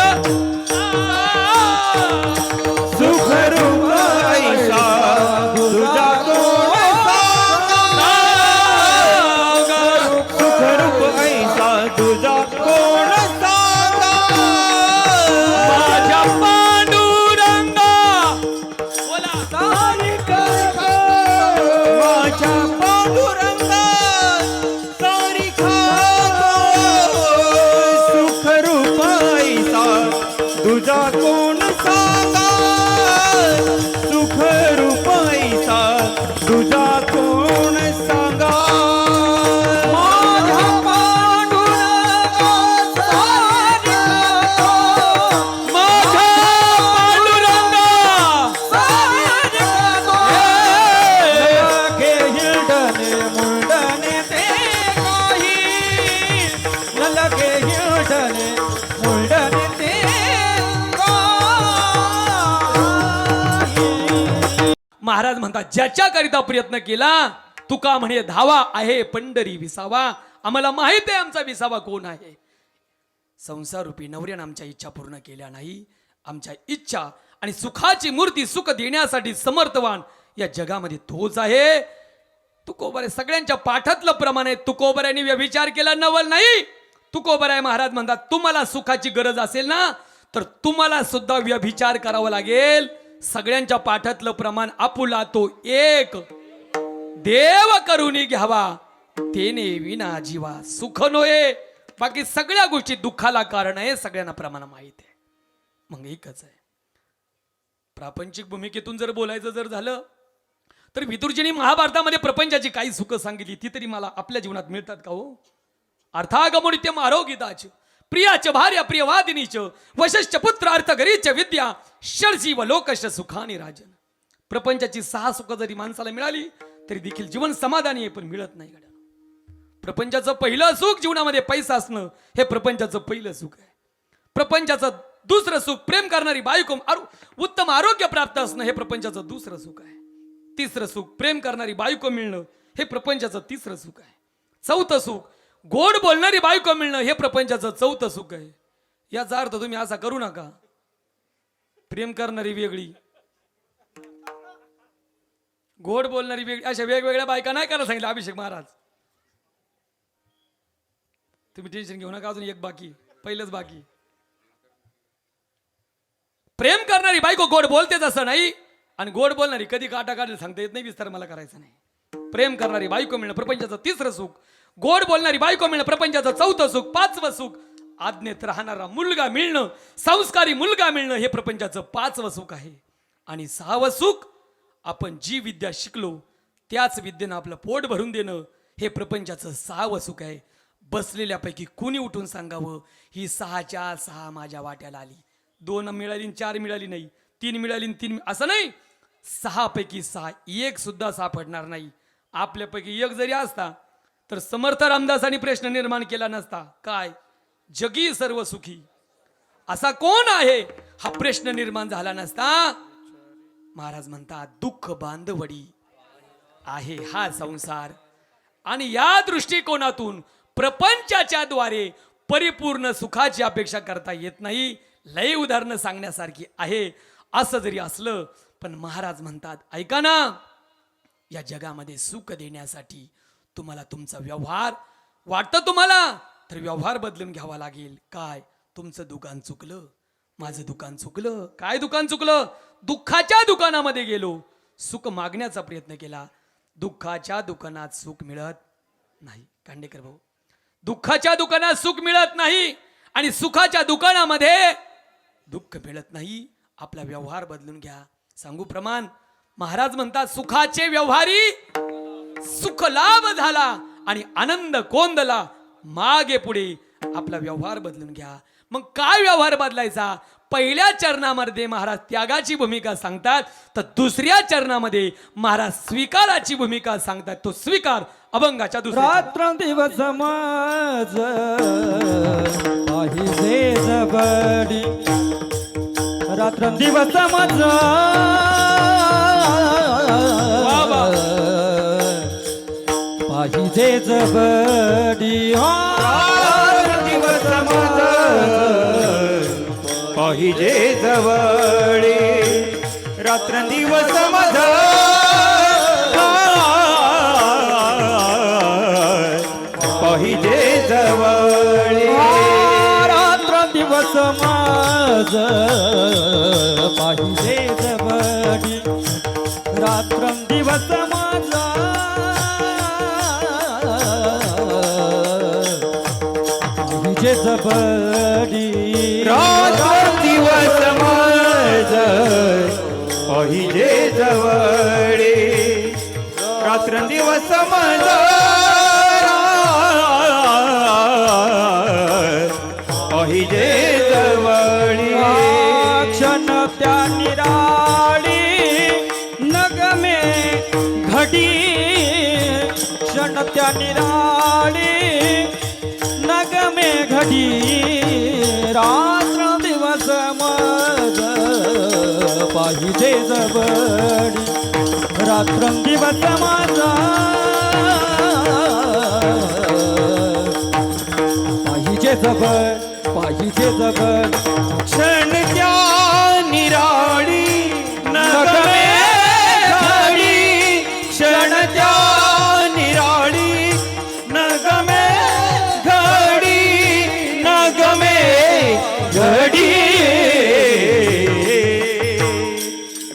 सुखरूप ऐसा तुझा कोण सांगा, सुखरूप ऐसा तुझा कोण सांगा. माझ्या पांडुरंगा. बोला. माझ्या पांडुरंगा सारिखा सुखरूप ऐसा तुझा कोण सांगा, सुखरूप ऐसा तुझा कोण सांगा. माझ्या पांडुरंगा सारिखा, माझ्या पांडुरंगा लगे हिरडणे मुंडणे ते काही, लगे हिरडणे मुंडणे ते काही. महाराज म्हणतात, ज्याच्याकरिता प्रयत्न केला तुका म्हणे धावा आहे पंढरी विसावा. आम्हाला माहित आहे आमचा विसावा कोण आहे. संसार रूपी नवऱ्यानं आमच्या इच्छा पूर्ण केल्या नाही. आमच्या इच्छा आणि सुखाची मूर्ती सुख देण्यासाठी समर्थवान या जगामध्ये तोच आहे. तुकोबरे सगळ्यांच्या पाठातलं प्रमाण आहे. तुकोबऱ्याने व्यभिचार केला नवल नाही. तुकोबराय महाराज म्हणतात, तुम्हाला सुखाची गरज असेल ना, तर तुम्हाला सुद्धा व्यभिचार करावा लागेल. सगळ्यांच्या पाठातलं प्रमाण आपुला तो एक देव करूनी घ्यावा, तेने विना जीवा सुख नोये. बाकी सगळ्या गोष्टी दुःखाला कारण आहे, सगळ्यांना प्रमाण माहित आहे. मग एकच आहे. प्रापंचिक भूमिकेतून जर बोलायचं जर झालं तर विदुरजींनी महाभारतामध्ये प्रपंचाची काही सुख सांगितली, ती तरी मला आपल्या जीवनात मिळतात का हो? अर्थागमनित्यम आरोग्यताच प्रियाच भार्या प्रियवादिनीच वशश्च पुत्र अर्थगरीच विद्या षडजीव लोकश सुखानी राजन. प्रपंचाची 6 सुख जरी माणसाला मिळाली तरी देखील जीवन समाधानी आहे, पण मिळत नाही गड्या. प्रपंचाचं पहिलं सुख जीवनामध्ये पैसा असणं हे प्रपंचाचं पहिलं सुख आहे. प्रपंचाचं दुसरं सुख प्रेम करणारी बायको, उत्तम आरोग्य प्राप्त असणं हे प्रपंचाचं दुसरं सुख आहे. तिसरं सुख प्रेम करणारी बायको मिळणं हे प्रपंचाचं तिसरं सुख आहे. चौथं सुख गोड बोलणारी बायको मिळणं हे प्रपंचाचं चौथं सुख आहे. याचा अर्थ तुम्ही असा करू नका, प्रेम करणारी वेगळी, गोड बोलणारी वेगळी, अशा वेगवेगळ्या बायका नाही करायला सांगितलं अभिषेक महाराज. तुम्ही टेन्शन घेऊ नका, अजून एक बाकी, पहिलंच बाकी. प्रेम करणारी बायको गोड बोलतेच असं नाही, आणि गोड बोलणारी कधी काटा काढेल सांगता येत नाही, विस्तार मला करायचा नाही. प्रेम करणारी बायको मिळणं प्रपंचाचं तिसरं सुख, गोड बोलणारी बायको मिळणं प्रपंचाचं चौथं सुख, पाचवं सुख आज्ञेत राहणारा मुलगा मिळणं, संस्कारी मुलगा मिळणं हे प्रपंचाचं पाचवं सुख आहे. आणि सहावं सुख आपण जी विद्या शिकलो त्याच विद्येनं आपलं पोट भरून देणं हे प्रपंचाचं सहावं सुख आहे. बसलेल्यापैकी कुणी उठून सांगावं ही 6च्या 6 माझ्या वाट्याला आली, 2 मिळाली 4 मिळाली नाही, 3 मिळाली 3, असं नाही. 6 पैकी 6 एक सुद्धा सापडणार नाही. आपल्यापैकी एक जरी असता तर समर्थ रामदासांनी प्रश्न निर्माण केला नसता, काय जगी सर्व सुखी असा कोण आहे, हा प्रश्न निर्माण झाला नसता. महाराज म्हणतात दुःख बांधवडी आहे हा संसार. आणि या दृष्टिकोनातून प्रपंचाच्या द्वारे परिपूर्ण सुखाची अपेक्षा करता येत नाही. लय उदाहरणं सांगण्यासारखी आहे. असं जरी असलं पण महाराज म्हणतात ऐका ना, या जगामध्ये सुख देण्यासाठी तुम्हाला तुमचा व्यवहार वाटतं तुम्हाला तर व्यवहार बदलून घ्यावा लागेल. काय तुमचं दुकान चुकलं, माझं दुकान चुकलं. काय दुकान चुकलं? दुःखाच्या दुकानामध्ये गेलो, सुख मागण्याचा प्रयत्न केला, दुःखाच्या दुकानात सुख मिळत नाही. कांडेकर भाऊ, दुःखाच्या दुकानात सुख मिळत नाही आणि सुखाच्या दुकानामध्ये दुःख मिळत नाही. आपला व्यवहार बदलून घ्या. सांगू प्रमाण, महाराज म्हणतात सुखाचे व्यवहारी सुख लाभ झाला आणि आनंद कोंदला. मागे पुढे आपला व्यवहार बदलून घ्या. मग काय व्यवहार बदलायचा? पहिल्या चरणामध्ये महाराज त्यागाची भूमिका सांगतात, तर दुसऱ्या चरणामध्ये महाराज स्वीकाराची भूमिका सांगतात. तो स्वीकार अभंगाच्या दुसऱ्या रात्रंदिवस माझ पाहिजे जवळी, रात्रंदिवस माझ पाहिजे जवळी, दिवस माझ पाहिजे जवळी, रात्रंदिवस माझ पाहिजे जवळी, रात्रंदिवस माझ पाहिजे जवळी, रात्रंदिवस माझ पाहिजे जवळी, रात्रंदिवस माझ पाहिजे जवळी, रात्रंदिवस माझ पाहिजे जवळी, क्षण त्या निराळी नगमे घडी, क्षण त्या निराळी नगमे घडी, रात्र दिवस मज पाहिजे जवळी, रात्र दिवस माझा पाहिजे जवळ, पाहिजे जवळ, क्षण त्या निराळी नगमे घडी, क्षण त्या निराळी नगमे घडी, नगमे घडी,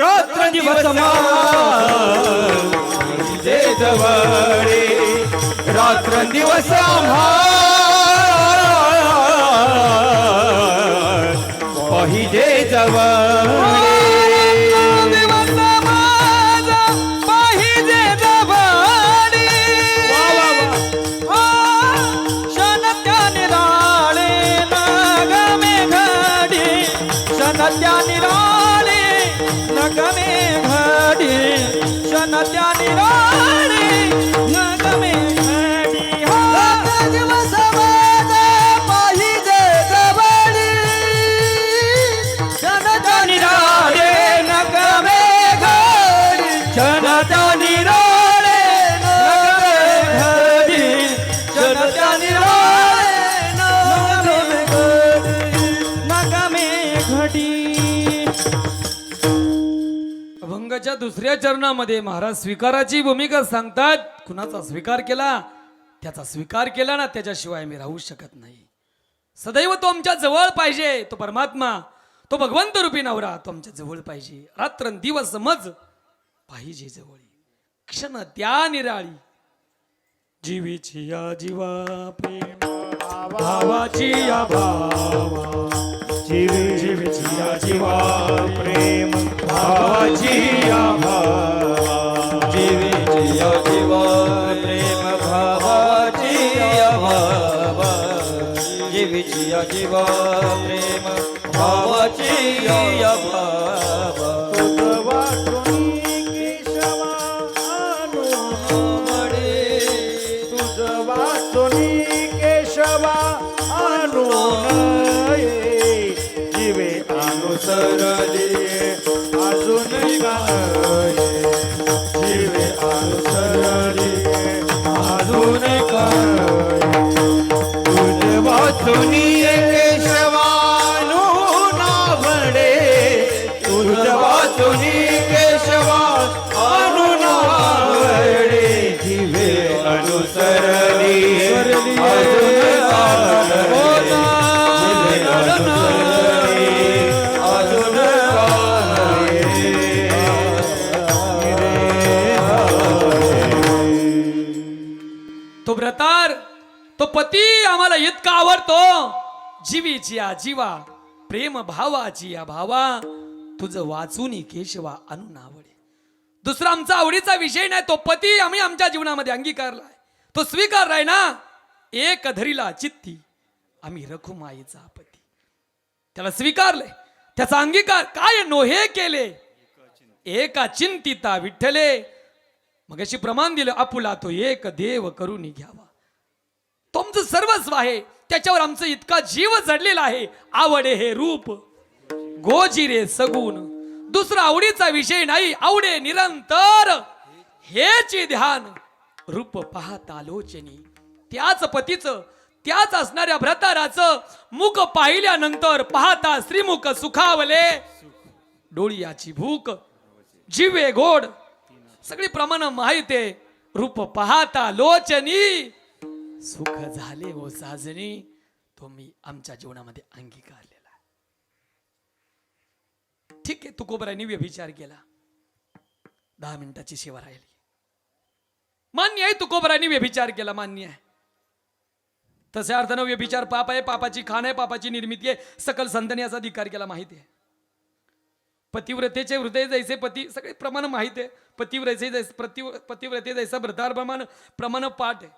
रात्र दिवस पाहिजे जवळी, रात्र दिवस आम्हा पाहिजे जवळी, त्या निराळे नगमे घडी, क्षण त्या निराळे नगमे घडी, रात्र दिवस माझ पाहिजे जवळी, क्षण त्या निराळे नगमे घडी, क्षण त्या निराळे नगमे घडी, क्षण त्या निराळे नगमे घडी, नगमे घडी. अभंगाच्या दुसऱ्या चरणामध्ये महाराज स्वीकाराची भूमिका सांगतात. कुणाचा स्वीकार केला? त्याचा स्वीकार केला ना, त्याच्याशिवाय आम्ही राहू शकत नाही. सदैव तो आमच्या जवळ पाहिजे. तो परमात्मा, तो भगवंत रूपी नवरा तो आमच्या जवळ पाहिजे. रात्रंदिवस मज पाहिजे जवळ. क्षण त्या निराळी जीवीची या जीवा प्रेम भावाची या भावा. जीवीची या जीवा प्रेम भावाची या भावा. जीवीची या जीवा प्रेम भावाची या भावा. जीवीची या जीवा प्रेम भावाची या भावा. तुझ वाचुनी केशवा आणून ये. जीवे अनुसरली अजून काय. जीवे अनुसरली अजून काय. तुझ वाचुनी केशवानु नावडे. तुझ वाचुनी केशवा अनु नावडे. जीवे अनुसरली अजून काय. जीवे अनुसरली अजून काय. तो व्रतार, तो पती आम्हाला इतका आवडतो. जीवीची या जीवा प्रेम भावाची या भावा. तुझं वाचून केशवा अनु नावडे. दुसरा आमचा आवडीचा विषय नाही. तो पती आम्ही आमच्या जीवनामध्ये अंगीकारलाय, तो स्वीकारलाय ना. एक धरीला चित्ती आम्ही रखुमाईचा पती. त्याला स्वीकारले, त्याचा अंगीकार काय नोहे केले. एका चिंतिता विठ्ठले. मग अशी प्रमाण दिलं, आपुला तो एक देव करून घ्यावा. तुमचं सर्वस्व आहे, त्याच्यावर आमचं इतका जीव जडलेला आहे. आवडे हे रूप गोजिरे सगुण. दुसरा आवडीचा विषय नाही. आवडे निरंतर हेच ध्यान. रूप पाहता लोचनी त्याच पतीचं, त्याच असणाऱ्या भ्रताराचं मुख पाहिल्यानंतर पाहता श्रीमुख सुखावले. डोळियाची भूक जीवे गोड सगळी प्रमाण माहित आहे. रूप पाहता लोचनी सुख झाले ओ साजनी. तो मी आमच्या जीवनामध्ये अंगीकारलेला. ठीक आहे, तुकोबरायांनी व्यभिचार केला. 10 मिनिटाची सेवा राहिली. मान्य आहे, तुकोबरायांनी व्यभिचार केला, मान्य आहे. तशा अर्थानं व्यभिचार पाप आहे, पापाची खाण आहे, पापाची निर्मिती आहे. सकल संतांनी याचा अधिकार केला, माहिती आहे. पतिव्रतेचे हृदय जैसे पती सगळे प्रमाण माहित आहे. पतिव्रते जैसा भ्रतार प्रमाण पाठ आहे.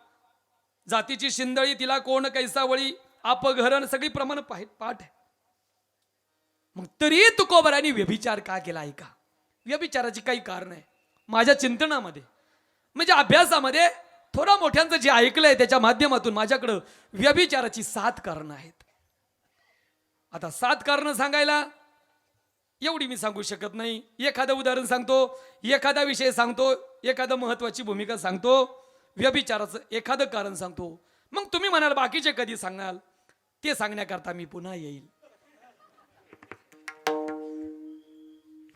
जातीची शिंदळी तिला कोण कैसा वळी अपघरण सगळी प्रमाण पाठ आहे. मग तरी तुकोबरांनी व्यभिचार का केला ऐका. व्यभिचाराची काही कारण आहे माझ्या चिंतनामध्ये, म्हणजे अभ्यासामध्ये थोडा मोठ्यांचं जे ऐकलंय त्याच्या माध्यमातून माझ्याकडं व्यभिचाराची 7 कारणं आहेत. आता 7 कारणं सांगायला एवढी मी सांगू शकत नाही. एखादं उदाहरण सांगतो, एखादा विषय सांगतो, एखादं महत्वाची भूमिका सांगतो, व्यभिचाराचं एखादं कारण सांगतो. मग तुम्ही म्हणाल बाकीचे कधी सांगाल. ते सांगण्याकरता मी पुन्हा येईल.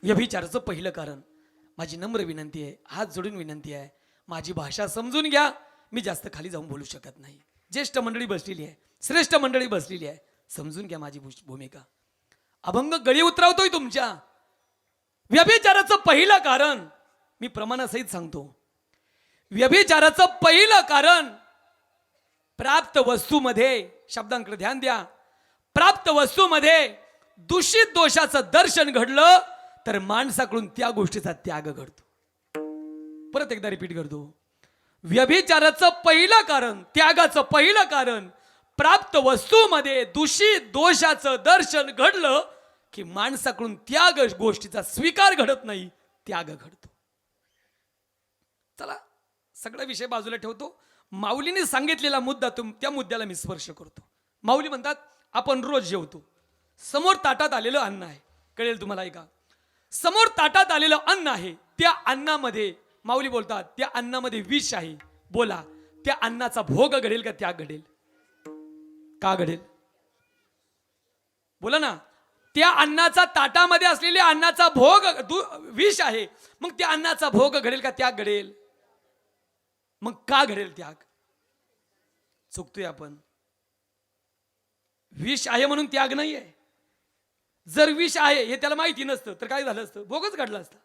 व्यभिचाराचं पहिलं कारण, माझी नम्र विनंती आहे, हात जोडून विनंती आहे, माझी भाषा समजून घ्या. मी जास्त खाली जाऊन बोलू शकत नाही. ज्येष्ठ मंडळी बसलेली आहे, श्रेष्ठ मंडळी बसलेली आहे, समजून घ्या माझी भूमिका. अभंग गळी उतरवतोय तुमच्या. व्यभिचाराचं पहिलं कारण मी प्रमाणासहित सांगतो. व्यभिचाराचं पहिलं कारण प्राप्त वस्तूमध्ये, शब्दांकडे ध्यान द्या, प्राप्त वस्तूमध्ये दूषित दोषाचं दर्शन घडलं तर माणसाकडून त्या गोष्टीचा त्याग घडतो. परत एकदा रिपीट करतो. व्यभिचाराचं पहिलं कारण, त्यागाचं पहिलं कारण, प्राप्त वस्तूमध्ये दूषित दोषाचं दर्शन घडलं की माणसाकडून त्या गोष्टीचा स्वीकार घडत नाही, त्याग घडतो. चला सगळा विषय बाजूला ठेवतो. माऊलीने सांगितलेला मुद्दा त्या मुद्द्याला मी स्पर्श करतो. माऊली म्हणतात आपण रोज जेवतो, समोर ताटात आलेलं अन्न आहे, कळेल तुम्हाला ऐका. समोर ताटात आलेलं अन्न आहे, त्या अन्नामध्ये माऊली बोलतात त्या अन्नामध्ये विष आहे. बोला त्या अन्नाचा भोग घडेल का त्याग घडेल? का घडेल? बोला ना. त्या अन्नाचा ताटामध्ये असलेल्या अन्नाचा भोग विष आहे, मग त्या अन्नाचा भोग घडेल का त्याग घडेल? मग का घडेल त्याग? चुकतोय आपण. विष आहे म्हणून त्याग नाहीये. जर विष आहे हे त्याला माहिती नसतं तर काय झालं असतं, भोगच घडलं असतं.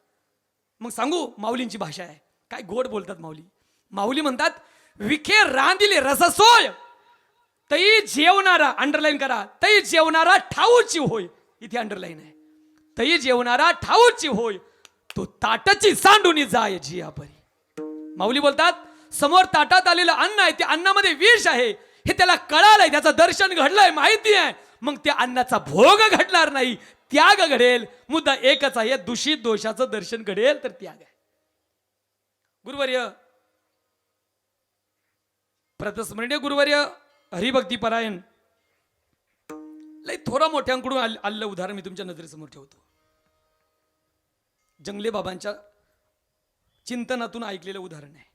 मग सांगू माऊलींची भाषा आहे, काय गोड बोलतात माऊली. माऊली म्हणतात, विखे रांदिले रससोय तई जेवणारा, अंडरलाईन करा, तई जेवणारा ठाऊची होय. इथे अंडरलाईन आहे, तई जेवणारा ठाऊची होय, तो ताटाची सांडूनी जाय जियापरी. माऊली बोलतात, समोर ताटात आलेलं अन्न आहे, त्या अन्नामध्ये विष आहे हे त्याला कळालंय, त्याचं दर्शन घडलंय, माहिती आहे. मग त्या अन्नाचा भोग घडणार नाही, त्याग घडेल. मुद्दा एकच आहे, दूषित दोषाचं दर्शन घडेल तर त्याग आहे. गुरुवर्य प्रतस्मरणीय गुरुवर्य हरिभक्ती परायण लय थोडा मोठ्यांकडून आलेलं उदाहरण मी तुमच्या नजरेसमोर ठेवतो. जंगले बाबांच्या चिंतनातून ऐकलेलं उदाहरण आहे.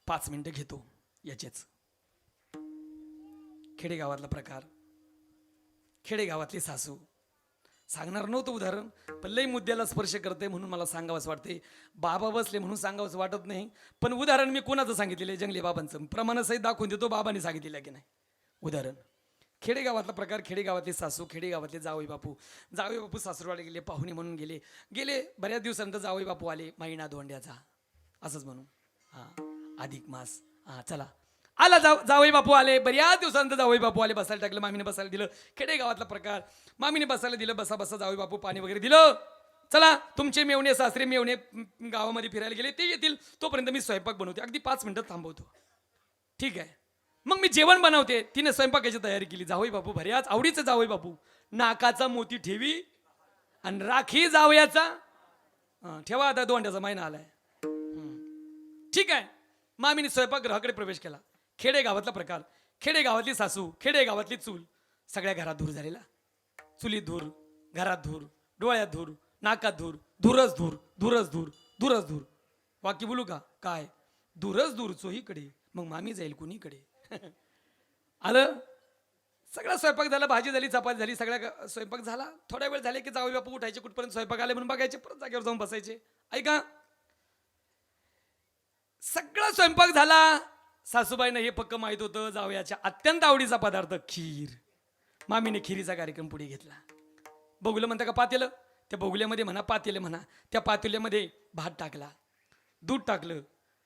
5 मिनिटं घेतो याचेच. खेडेगावातला प्रकार, खेडेगावातली सासू. सांगणार नव्हतं उदाहरण, पण लई मुद्द्याला स्पर्श करते म्हणून मला सांगावंच वाटते. बाबा बसले म्हणून सांगावंच वाटत नाही, पण उदाहरण मी कोणाचं सांगितलेलं आहे, जंगले बाबांचं. प्रमाणासहित दाखवून देतो, बाबांनी सांगितलेलं की नाही उदाहरण. खेडेगावातला प्रकार, खेडेगावातली सासू, खेडेगावातले जावई बापू. जावई बापू सासूरवाडे गेले, पाहुणे म्हणून गेले बऱ्याच दिवसानंतर जावई बापू आले, महिना धोंड्याचा असंच म्हणून. अधिक मास. चला आला जावई बापू आले, बऱ्याच दिवसानंतर जावई बापू आले, बसायला टाकलं, मामीने बसायला दिलं. खेडेगावातला प्रकार, मामीने बसायला दिलं, बसा बसा जावई बापू पाणी वगैरे दिलं. चला तुमचे मेवणे सासरे मेवणे गावामध्ये फिरायला गेले, ते येतील, तोपर्यंत मी स्वयंपाक बनवते, अगदी 5 मिनिटात थांबवतो. ठीक आहे, मग मी जेवण बनवते. तिने स्वयंपाकाची तयारी केली. जावई बापू बऱ्याच आवडीचं जावई बापू, नाकाचा मोती ठेवी आणि राखी जावयाचा ठेवा. आता दोंड्याचा महिना आलाय. ठीक आहे, मामीने स्वयंपाकगृहाकडे प्रवेश केला. खेडेगावातला प्रकार, खेडेगावातली सासू, खेडेगावातली चूल. सगळ्या घरात धूर झालेला. चुलीत धूर, घरात धूर, डोळ्यात धूर, नाकात धूर, धूरच धूर, धूरच धूर, धूरच धूर. वाक्य बोलू का काय, धूरच धूर चोहीकडे, मग मामी जाईल कुणीकडे. आलं. सगळा स्वयंपाक झाला, भाजी झाली, चपाती झाली, सगळ्या स्वयंपाक झाला. थोड्या वेळ झाले की जावई बापू उठायचे, कुठपर्यंत स्वयंपाक आले म्हणून बघायचे, परत जागेवर जाऊन बसायचे. ऐका, सगळा स्वयंपाक झाला. सासूबाईनं हे पक्क माहित होतं, जावयाच्या अत्यंत आवडीचा पदार्थ खीर. मामीने खिरीचा कार्यक्रम पुढे घेतला. बघुलं म्हणता का पातेलं, त्या बघुल्यामध्ये म्हणा, पातेलं म्हणा, त्या पातेल्यामध्ये भात टाकला, दूध टाकलं,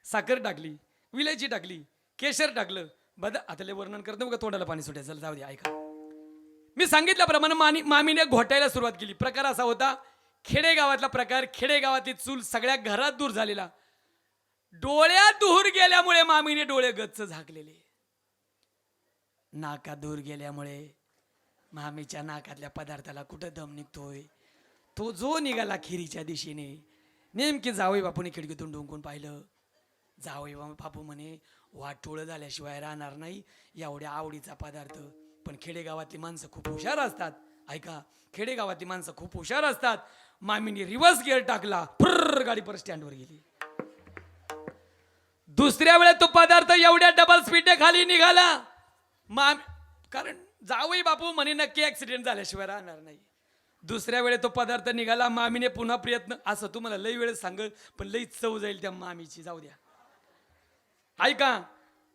साखर टाकली, विलायची टाकली, केशर टाकलं. आता लय वर्णन करतो का, तोंडाला पाणी सुटायचं. जाऊ दे, ऐका. मी सांगितल्याप्रमाणे मामीने घोटायला सुरुवात केली. प्रकार असा होता, खेडेगावातला प्रकार, खेडेगावातली चूल, सगळ्या घरात दूर झालेला. डोळ्यात धूर गेल्यामुळे मामीने डोळे गच्च झाकलेले. नाकात धूर गेल्यामुळे मामीच्या नाकातल्या पदार्थाला कुठं दम निघतोय, तो जो निघाला खिरीच्या दिशेने. नेमकी जावई बापूने खिडकीतून डोंकून पाहिलं. जावई बापू म्हणे, वाटोळं झाल्याशिवाय राहणार नाही एवढ्या आवडीचा पदार्थ. पण खेडेगावातली माणसं खूप हुशार असतात. ऐका, खेडेगावातली माणसं खूप हुशार असतात. मामीने रिव्हर्स गिअर टाकला, फुर्र गाडी परत स्टँडवर गेली. दुसऱ्या वेळेस तो पदार्थ एवढ्या डबल स्पीडने खाली निघाला. कारण जावई बापू म्हणे नक्की ऍक्सिडेंट झाल्याशिवाय राहणार नाही. दुसऱ्या वेळेस तो पदार्थ निघाला. मामीने पुन्हा प्रयत्न, असं तुम्हाला लई वेळेस सांगत, पण लई चव जाईल त्या मामीची, जाऊ द्या. ऐका,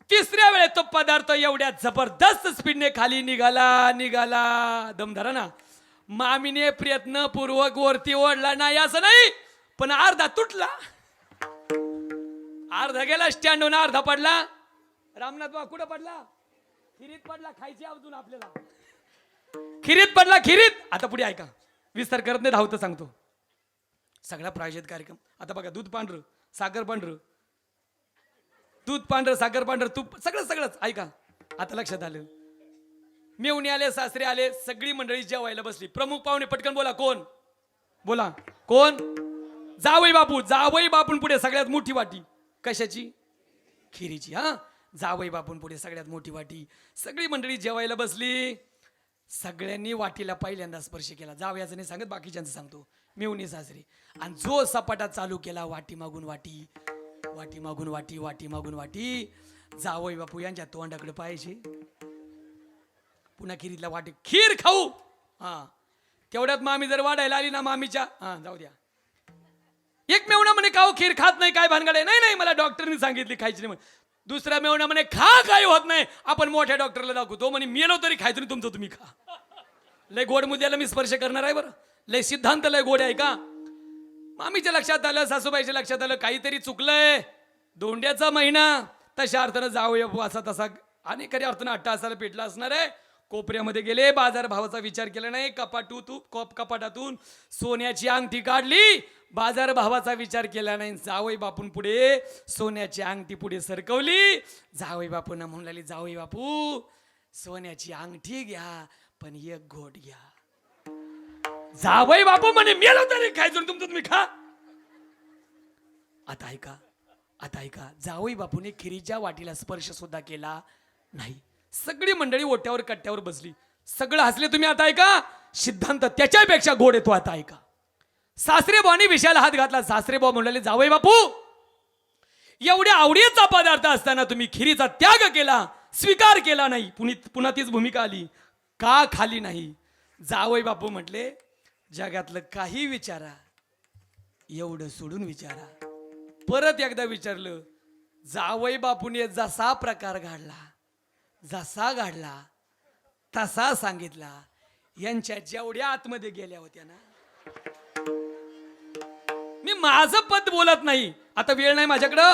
तिसऱ्या वेळेस तो पदार्थ एवढ्या जबरदस्त स्पीडने खाली निघाला. दमधरा ना. मामीने प्रयत्नपूर्वक वरती ओढला नाही असं नाही, पण अर्धा तुटला. अर्धा गेला स्टँडवर, अर्धा पडला. रामनाथ बाबा कुठं पडला? खिरीत पडला. खायची अजून आपल्याला, खिरीत पडला, खिरीत. आता पुढे ऐका, विस्तार करत नाही, धावतं सांगतो. सगळा प्रायोजित कार्यक्रम. आता बघा, दूध पांढरं, साखर पांढरं, दूध पांढरं, साखर पांढरं, तूप, सगळंच. ऐका, आता लक्षात आलं. मेवणे आले, सासरे आले, सगळी मंडळी जेवायला बसली. प्रमुख पाहुणे पटकन बोला, कोण? बोला, कोण? जावई बापू. जावई बापून पुढे सगळ्यात मोठी वाटी. कशाची? खिरीची. जावई बापून पुढे सगळ्यात मोठी वाटी. सगळी मंडळी जेवायला बसली. सगळ्यांनी वाटीला पहिल्यांदा स्पर्श केला. जावयाचं नाही सांगत, बाकीच्यांचं सांगतो. मेवणी सासरे. आणि जो सपाटा चालू केला, वाटी मागून वाटी, वाटी मागून वाटी, वाटी मागून वाटी. जावई बापू यांच्या तोंडाकडे पाहायचे. पुन्हा खिरीतला वाटी, खीर खाऊ. तेवढ्यात मामी जर वाढायला आली ना, मामीच्या जाऊ द्या, एक मेवणा म्हणे काव खीर खात नाही, काय भानगड आहे? नाही नाही, मला डॉक्टरनी सांगितली खायची नाही म्हणे. दुसरा मेवणा म्हणे खा, काही होत नाही, आपण मोठ्या डॉक्टरला दाखवतो म्हणे. मेलो तरी खायचं नाही, तुमचं तुम्ही खा. लय गोड मुद्द्याला मी स्पर्श करणार आहे बरं. लय सिद्धांत लय गोड आहे का? मामीच्या लक्षात आलं, सासूबाईच्या लक्षात आलं काहीतरी चुकलंय. दोंड्याचा महिना तशा अर्थानं जाऊया असा तसा आणि खऱ्या अर्थानं अट्टासाला पेटला असणार आहे. कोपऱ्यामध्ये गेले, बाजार भावाचा विचार केला नाही. कपाटातून सोन्याची अंगठी काढली, बाजार भावाचा विचार केला नाही. जावई बापून पुढे सोन्याची अंगठी पुढे सरकवली. जावई बापूंना म्हणून लागली, जावई बापू सोन्याची अंगठी घ्या पण एक घोट घ्या. जावई बापू म्हणे मेलो तरी खायचं तुमचं तुम्ही खा. आता ऐका, जावई बापूने खिरीच्या वाटीला स्पर्श सुद्धा केला नाही. सगळी मंडळी ओट्यावर कट्ट्यावर बसली, सगळं हसले. तुम्ही आता ऐका, सिद्धांत त्याच्यापेक्षा गोड येतो. आता ऐका, सासरेबुवांनी विषयाला हात घातला. सासरेबुवा म्हणाले, जावई बापू एवढ्या आवडीचा पदार्थ असताना तुम्ही खिरीचा त्याग केला, स्वीकार केला नाही. पुन्हा तीच भूमिका आली, का खाली नाही? जावई बापू म्हटले, जगातलं काही विचारा, एवढं सोडून विचारा. परत एकदा विचारलं. जावई बापूने जसा प्रकार घडला तसा सांगितला. यांच्या जेवढ्या आतमध्ये गेल्या होत्या ना, मी माझं पद बोलत नाही, आता वेळ नाही माझ्याकडं.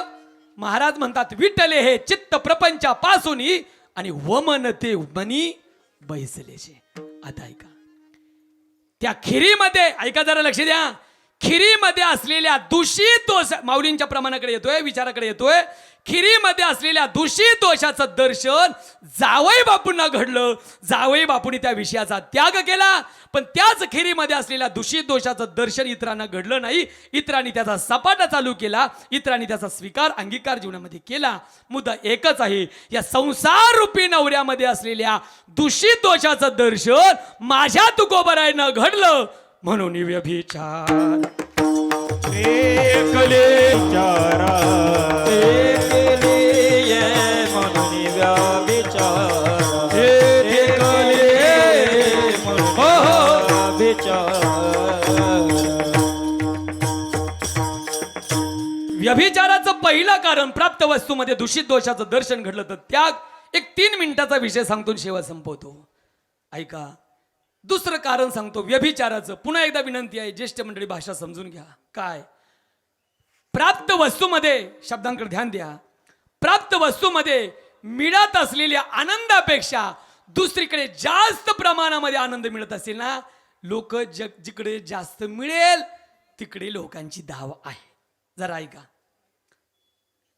महाराज म्हणतात, विठ्ठले हे चित्त प्रपंचापासून आणि वमन ते मनी बैसलेचे. आता ऐका, त्या खिरीमध्ये ऐका, जरा लक्ष द्या. खिरीमध्ये असलेल्या दूषित दोष, माऊलींच्या प्रमाणाकडे येतोय, विचाराकडे येतोय. खिरीमध्ये असलेल्या दूषित दोषाचं दर्शन जावई बापूंना घडलं. जावई बापूंनी त्या विषयाचा त्याग केला, पण त्याच खिरीमध्ये असलेल्या दूषित दोषाचं दर्शन इतरांना घडलं नाही. इतरांनी त्याचा सपाटा चालू केला, इतरांनी त्याचा स्वीकार अंगीकार जीवनामध्ये केला. मुद्दा एकच आहे, या संसार रूपी नवऱ्यामध्ये असलेल्या दूषित दोषाचं दर्शन माझ्या तुकोबरायनं घडलं, म्हणून व्यभिचार एकले चारा एकले म्हणून व्यभिचार एकले म्हणून व्यभिचार. व्यभिचाराचं पहिलं कारण प्राप्त वस्तूमध्ये दूषित दोषाचं दर्शन घडलं तर त्याग. एक 3 मिनिटाचा विषय सांगतो, शेवट संपवतो. ऐका, दुसरं कारण सांगतो व्यभिचाराचं. पुन्हा एकदा विनंती आहे, ज्येष्ठ मंडळी भाषा समजून घ्या. काय? प्राप्त वस्तूमध्ये, शब्दांकडे ध्यान द्या, प्राप्त वस्तूमध्ये मिळत असलेल्या आनंदापेक्षा दुसरीकडे जास्त प्रमाणामध्ये आनंद मिळत असेल ना, लोक जिकडे जास्त मिळेल तिकडे लोकांची धाव आहे. जरा ऐका,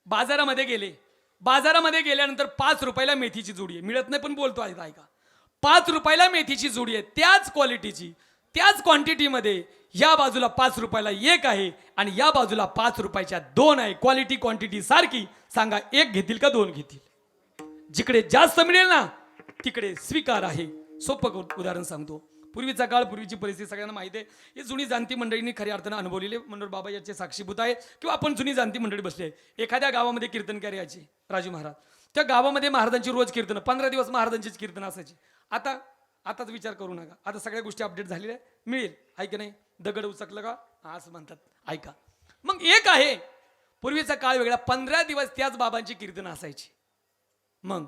बाजारामध्ये गेल्यानंतर 5 रुपयाला मेथीची जोडी आहे, मिळत नाही पण बोलतो. ऐका, 5 रुपयाला मेथीची जोडी आहे, त्याच क्वालिटीची, त्याच क्वांटिटीमध्ये. या बाजूला 5 रुपयाला एक आहे आणि या बाजूला 5 रुपयाच्या 2 आहे. क्वालिटी क्वांटिटी सारखी. सांगा, एक घेतील का 2 घेतील? जिकडे जास्त मिळेल ना तिकडे स्वीकार आहे. सोपं उदाहरण सांगतो. पूर्वीचा काळ, पूर्वीची परिस्थिती सगळ्यांना माहिती आहे. ही जुनी जाणती मंडळींनी खऱ्या अर्थानं अनुभवलेले. मनोहर बाबा याचे साक्षीभूत आहे, किंवा आपण जुनी जाणती मंडळी बसले. एखाद्या गावामध्ये कीर्तनकार यायचे, राजू महाराज. त्या गावामध्ये महाराजांची रोज कीर्तन, 15 दिवस महाराजांचीच कीर्तन असायची. आताच विचार करू नका, आता सगळ्या गोष्टी अपडेट झालेल्या मिळेल. ऐक नाही, दगड उचकलं का असं म्हणतात. ऐका, मग एक आहे, पूर्वीचा काळ वेगळा, 15 दिवस त्याच बाबांची कीर्तन असायची. मग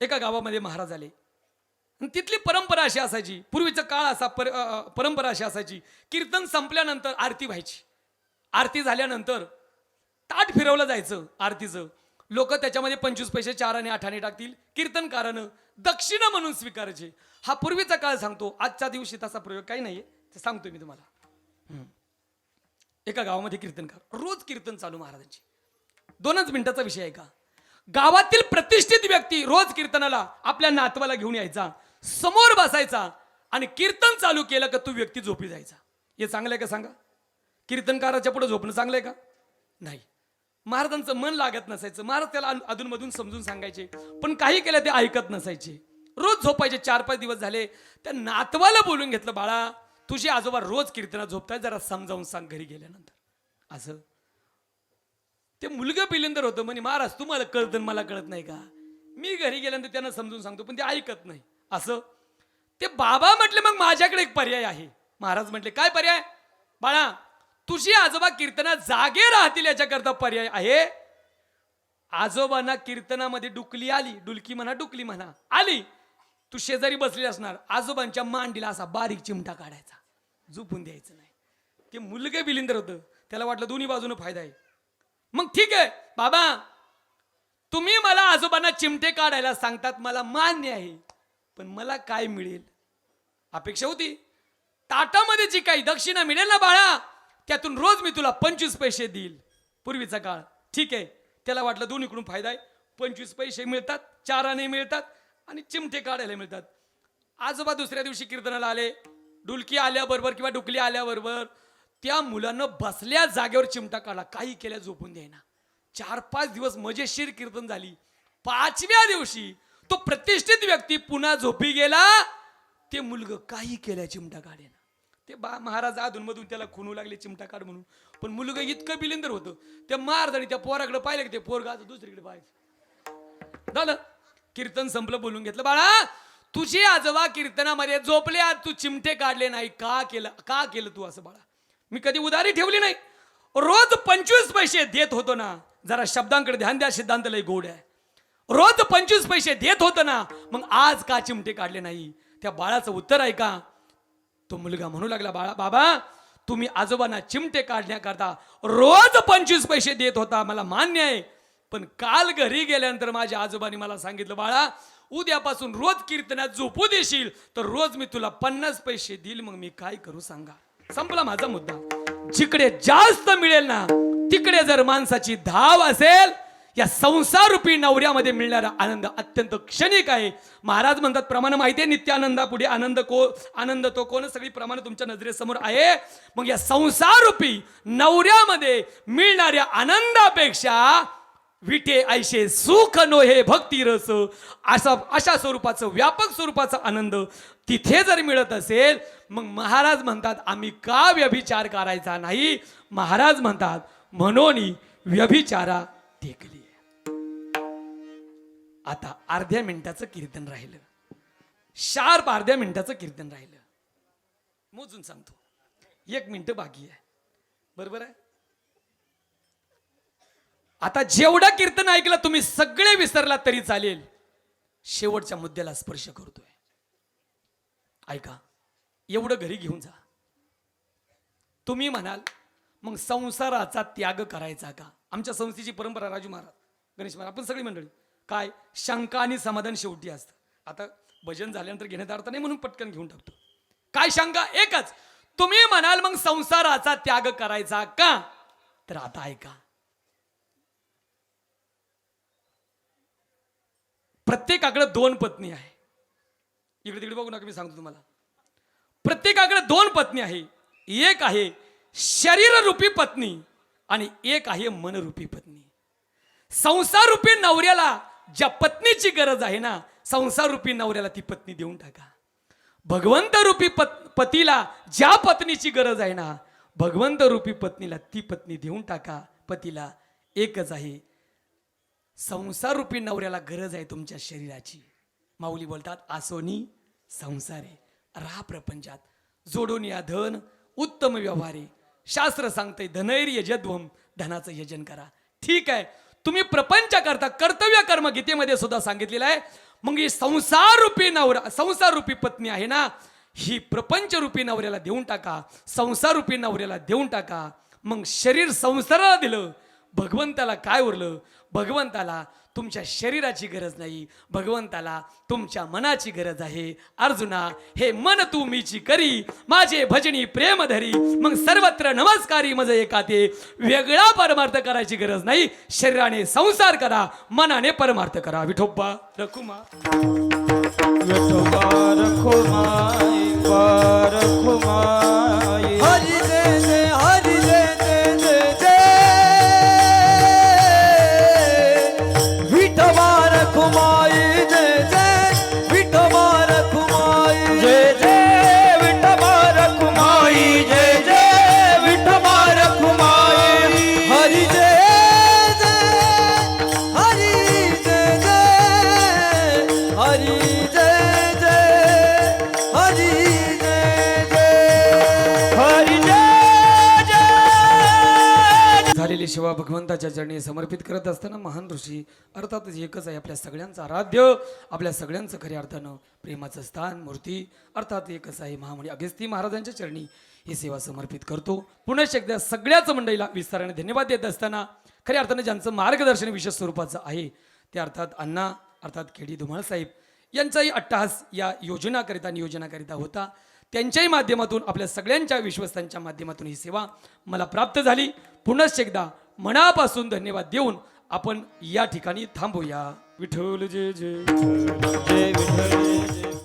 एका गावामध्ये महाराज आले, तिथली परंपरा अशी असायची, पूर्वीचा काळ असा परंपरा अशी असायची, कीर्तन संपल्यानंतर आरती व्हायची. आरती झाल्यानंतर ताट फिरवलं जायचं आरतीचं. लोक त्याच्यामध्ये 25 पैसे 4 आणि 8 आणे टाकतील. कीर्तनकारानं दक्षिणा म्हणून स्वीकारायचे. हा पूर्वीचा काळ सांगतो. आजच्या दिवशी तसा प्रयोग काही नाहीये, ते सांगतोय मी तुम्हाला. एका गावामध्ये कीर्तनकार, रोज कीर्तन चालू महाराजांची. 2च मिनिटाचा विषय आहे का. गावातील प्रतिष्ठित व्यक्ती रोज कीर्तनाला आपल्या नातवाला घेऊन यायचा, समोर बसायचा आणि कीर्तन चालू केलं का तो व्यक्ती झोपी जायचा. हे चांगलंय का सांगा? कीर्तनकाराच्या पुढे झोपणं चांगलंय का? नाही. महाराजांचं मन लागत नसायचं. महाराज त्याला अधूनमधून समजून सांगायचे, पण काही केलं ते ऐकत नसायचे. रोज झोपायचे. 4-5 दिवस झाले. त्या नातवाला बोलून घेतलं, बाळा तुझे आजोबा रोज कीर्तनात झोपताय, जरा समजावून सांग घरी गेल्यानंतर. असं ते मुलगा पिलेंदर होतं. म्हणे, महाराज तुम्हाला कळतं मला कळत नाही का? मी घरी गेल्यानंतर त्यांना समजून सांगतो, पण ते ऐकत नाही. असं ते बाबा म्हटले, मग माझ्याकडे एक पर्याय आहे. महाराज म्हटले, काय पर्याय? बाळा तुझी आजोबा कीर्तनात जागे राहतील याच्याकरता पर्याय आहे. आजोबांना कीर्तनामध्ये डुकली आली, डुलकी म्हणा डुकली म्हणा आली, तू शेजारी बसली असणार, आजोबांच्या मांडीला असा बारीक चिमटा काढायचा, झोपून द्यायचं नाही. ते मुलगे बिलिंदर होतं, त्याला वाटलं दोन्ही बाजूने फायदा आहे. मग ठीक आहे बाबा, तुम्ही मला आजोबांना चिमटे काढायला सांगतात, मला मान्य आहे, पण मला काय मिळेल? अपेक्षा होती ताटामध्ये जी काही दक्षिणा मिळेल ना बाळा, त्यातून रोज मी तुला 25 पैसे देईल. पूर्वीचा काळ. ठीक आहे, त्याला वाटलं दोन्हीकडून फायदा आहे, 25 पैसे मिळतात, 4 आणे मिळतात आणि चिमटे काढायला मिळतात. आजोबा दुसऱ्या दिवशी कीर्तनाला आले, डुलकी आल्याबरोबर किंवा डुकली आल्याबरोबर त्या मुलानं बसल्या जागेवर चिमटा काढला, काही केल्या झोपून द्यायना. 4-5 दिवस मजेशीर कीर्तन झाली. 5व्या दिवशी तो प्रतिष्ठित व्यक्ती पुन्हा झोपी गेला. ते मुलग काही केल्या चिमटा काढेना. ते महाराज अधूनमधून त्याला खुनू लागले चिमटा काढ म्हणून, पण मुलगा इतकं बिलिंदर होतं, त्या महाराजांनी त्या पोराकडे पाहिलं की ते पोरगा दुसरीकडे पाहायचं. झालं, कीर्तन संपलं, बोलून घेतलं. बाळा, तुझी आजोबा कीर्तनामध्ये झोपले, आज तू चिमटे काढले नाही, का केलं तू असं? बाळा, मी कधी उधारी ठेवली नाही, रोज 25 पैसे देत होतो ना. जरा शब्दांकडे ध्यान द्या, सिद्धांत लय गोड आहे. रोज 25 पैसे देत होतो ना, मग आज का चिमटे काढले नाही? त्या बाळाचं उत्तर आहे का? तो मुलगा म्हणू लागला, बाबा तुम्ही आजोबांना चिमटे काढण्याकरता रोज 25 पैसे देत होता, मला मान्य आहे, पण काल घरी गेल्यानंतर माझ्या आजोबांनी मला सांगितलं, बाळा उद्यापासून रोज कीर्तनात झोपू देशील तर रोज मी तुला 50 पैसे देईल. मग मी काय करू सांगा? संपला माझा मुद्दा. जिकडे जास्त मिळेल ना, तिकडे जर माणसाची धाव असेल, या संसार रूपी नवऱ्यामध्ये मिळणारा आनंद अत्यंत क्षणिक आहे. महाराज म्हणतात, प्रमाण माहिती आहे, नित्यानंदा पुढे आनंद तो कोण, सगळी प्रमाण तुमच्या नजरेसमोर आहे. मग या संसार रूपी नवऱ्यामध्ये मिळणाऱ्या आनंदापेक्षा विटे ऐशे सुख नोहे भक्ती रस, अशा स्वरूपाचं व्यापक स्वरूपाचा आनंद तिथे जर मिळत असेल, मग महाराज म्हणतात आम्ही का व्यभिचार करायचा नाही? महाराज म्हणतात म्हणून व्यभिचारा टेकली. आता अर्ध्या मिनिटाचं कीर्तन राहिलं, शार्प अर्ध्या मिनिटाचं कीर्तन राहिलं. मोजून सांगतो, 1 मिनिट बाकी आहे, बरोबर आहे? आता जेवढं कीर्तन ऐकलं तुम्ही सगळे विसरला तरी चालेल, शेवटच्या मुद्द्याला स्पर्श करतोय. ऐका, एवढं घरी घेऊन जा. तुम्ही म्हणाल मग संसाराचा त्याग करायचा का? आमच्या संस्थेची परंपरा, राजू महाराज, गणेश महाराज, आपण सगळी मंडळी, काय शंका आणि समाधान शेवटी असतं. आता भजन झाल्यानंतर घेण्यात अर्थ नाही म्हणून पटकन घेऊन टाकतो. काय शंका? एकच. तुम्ही म्हणाल मग संसाराचा त्याग करायचा का? तर आता ऐका, प्रत्येकाकडे 2 पत्नी आहे. इकडे तिकडे बघू नका, मी सांगतो तुम्हाला. प्रत्येकाकडे 2 पत्नी आहे. एक आहे शरीर रूपी पत्नी आणि एक आहे मन रूपी पत्नी. संसार रूपी नवऱ्याला ज्या पत्नीची गरज आहे ना, संसार रूपी नवऱ्याला ती पत्नी देऊन टाका. भगवंत रूपी पतीला ज्या पत्नीची गरज आहे ना, भगवंत रूपी पत्नीला ती पत्नी देऊन टाका. पतीला एकच आहे, संसार रूपी नवऱ्याला गरज आहे तुमच्या शरीराची. माऊली बोलतात, आसोनी संसारे राहा प्रपंचात, जोडून या धन उत्तम व्यवहारे. शास्त्र सांगते धनैर यजध्वम, धनाचं यजन करा. ठीक आहे, तुम्ही प्रपंच करता, कर्तव्य कर्म गीतेमध्ये सुद्धा सांगितलेलं आहे. मग ही संसार रूपी नवरा, संसार रूपी पत्नी आहे ना, ही प्रपंच रूपी नवऱ्याला देऊन टाका, संसार रूपी नवऱ्याला देऊन टाका. मग शरीर संसाराला दिलं, भगवंताला काय उरलं? भगवंताला तुमच्या शरीराची गरज नाही, भगवंताला तुमच्या मनाची गरज आहे. अर्जुना, हे मन तू मीची करी, माझे भजनी प्रेम धरी. मग सर्वत्र नमस्कारी मज एकाते, वेगळा परमार्थ करायची गरज नाही. शरीराने संसार करा, मनाने परमार्थ करा. विठोबा रखुमा, विठोबा रखुमाई, रखुमाई. हरी जय जय, हरी जय जय जय जय. विठोबा रखुमाई, जय जय विठोबा रखुमाई, जय जय विठोबा रखुमाई, जय जय विठोबा रखुमाई. हरी जय जय, हरी जय जय, हरी जय जय, हरी जय जय, हरी जय जय, सेवा भगवंताच्या चरणी समर्पित करत असताना महान ऋषी अर्थातच एकच आहे आपल्या सगळ्यांचं आराध्य, आपल्या सगळ्यांचं खऱ्या अर्थानं प्रेमाचं स्थान मूर्ती अर्थात एकच आहे महामुनी अगस्ती महाराजांच्या चरणी ही सेवा समर्पित करतो. पुन्हा एकदा सगळ्याच मंडळीला विस्ताराने धन्यवाद देत असताना खऱ्या अर्थानं ज्यांचं मार्गदर्शन विशेष स्वरूपाचं आहे ते अर्थात अण्णा अर्थात केडी धुमाळ साहेब यांचाही अट्टहास या योजनाकरिता नियोजनाकरिता होता. त्यांच्याही माध्यमातून आपल्या सगळ्यांच्या विश्वस्तांच्या माध्यमातून ही सेवा मला प्राप्त झाली. पुनश्च एकदा मनापासून धन्यवाद देऊन आपण या ठिकाणी थांबूया. विठ्ठल जय जय. जय विठ्ठल जय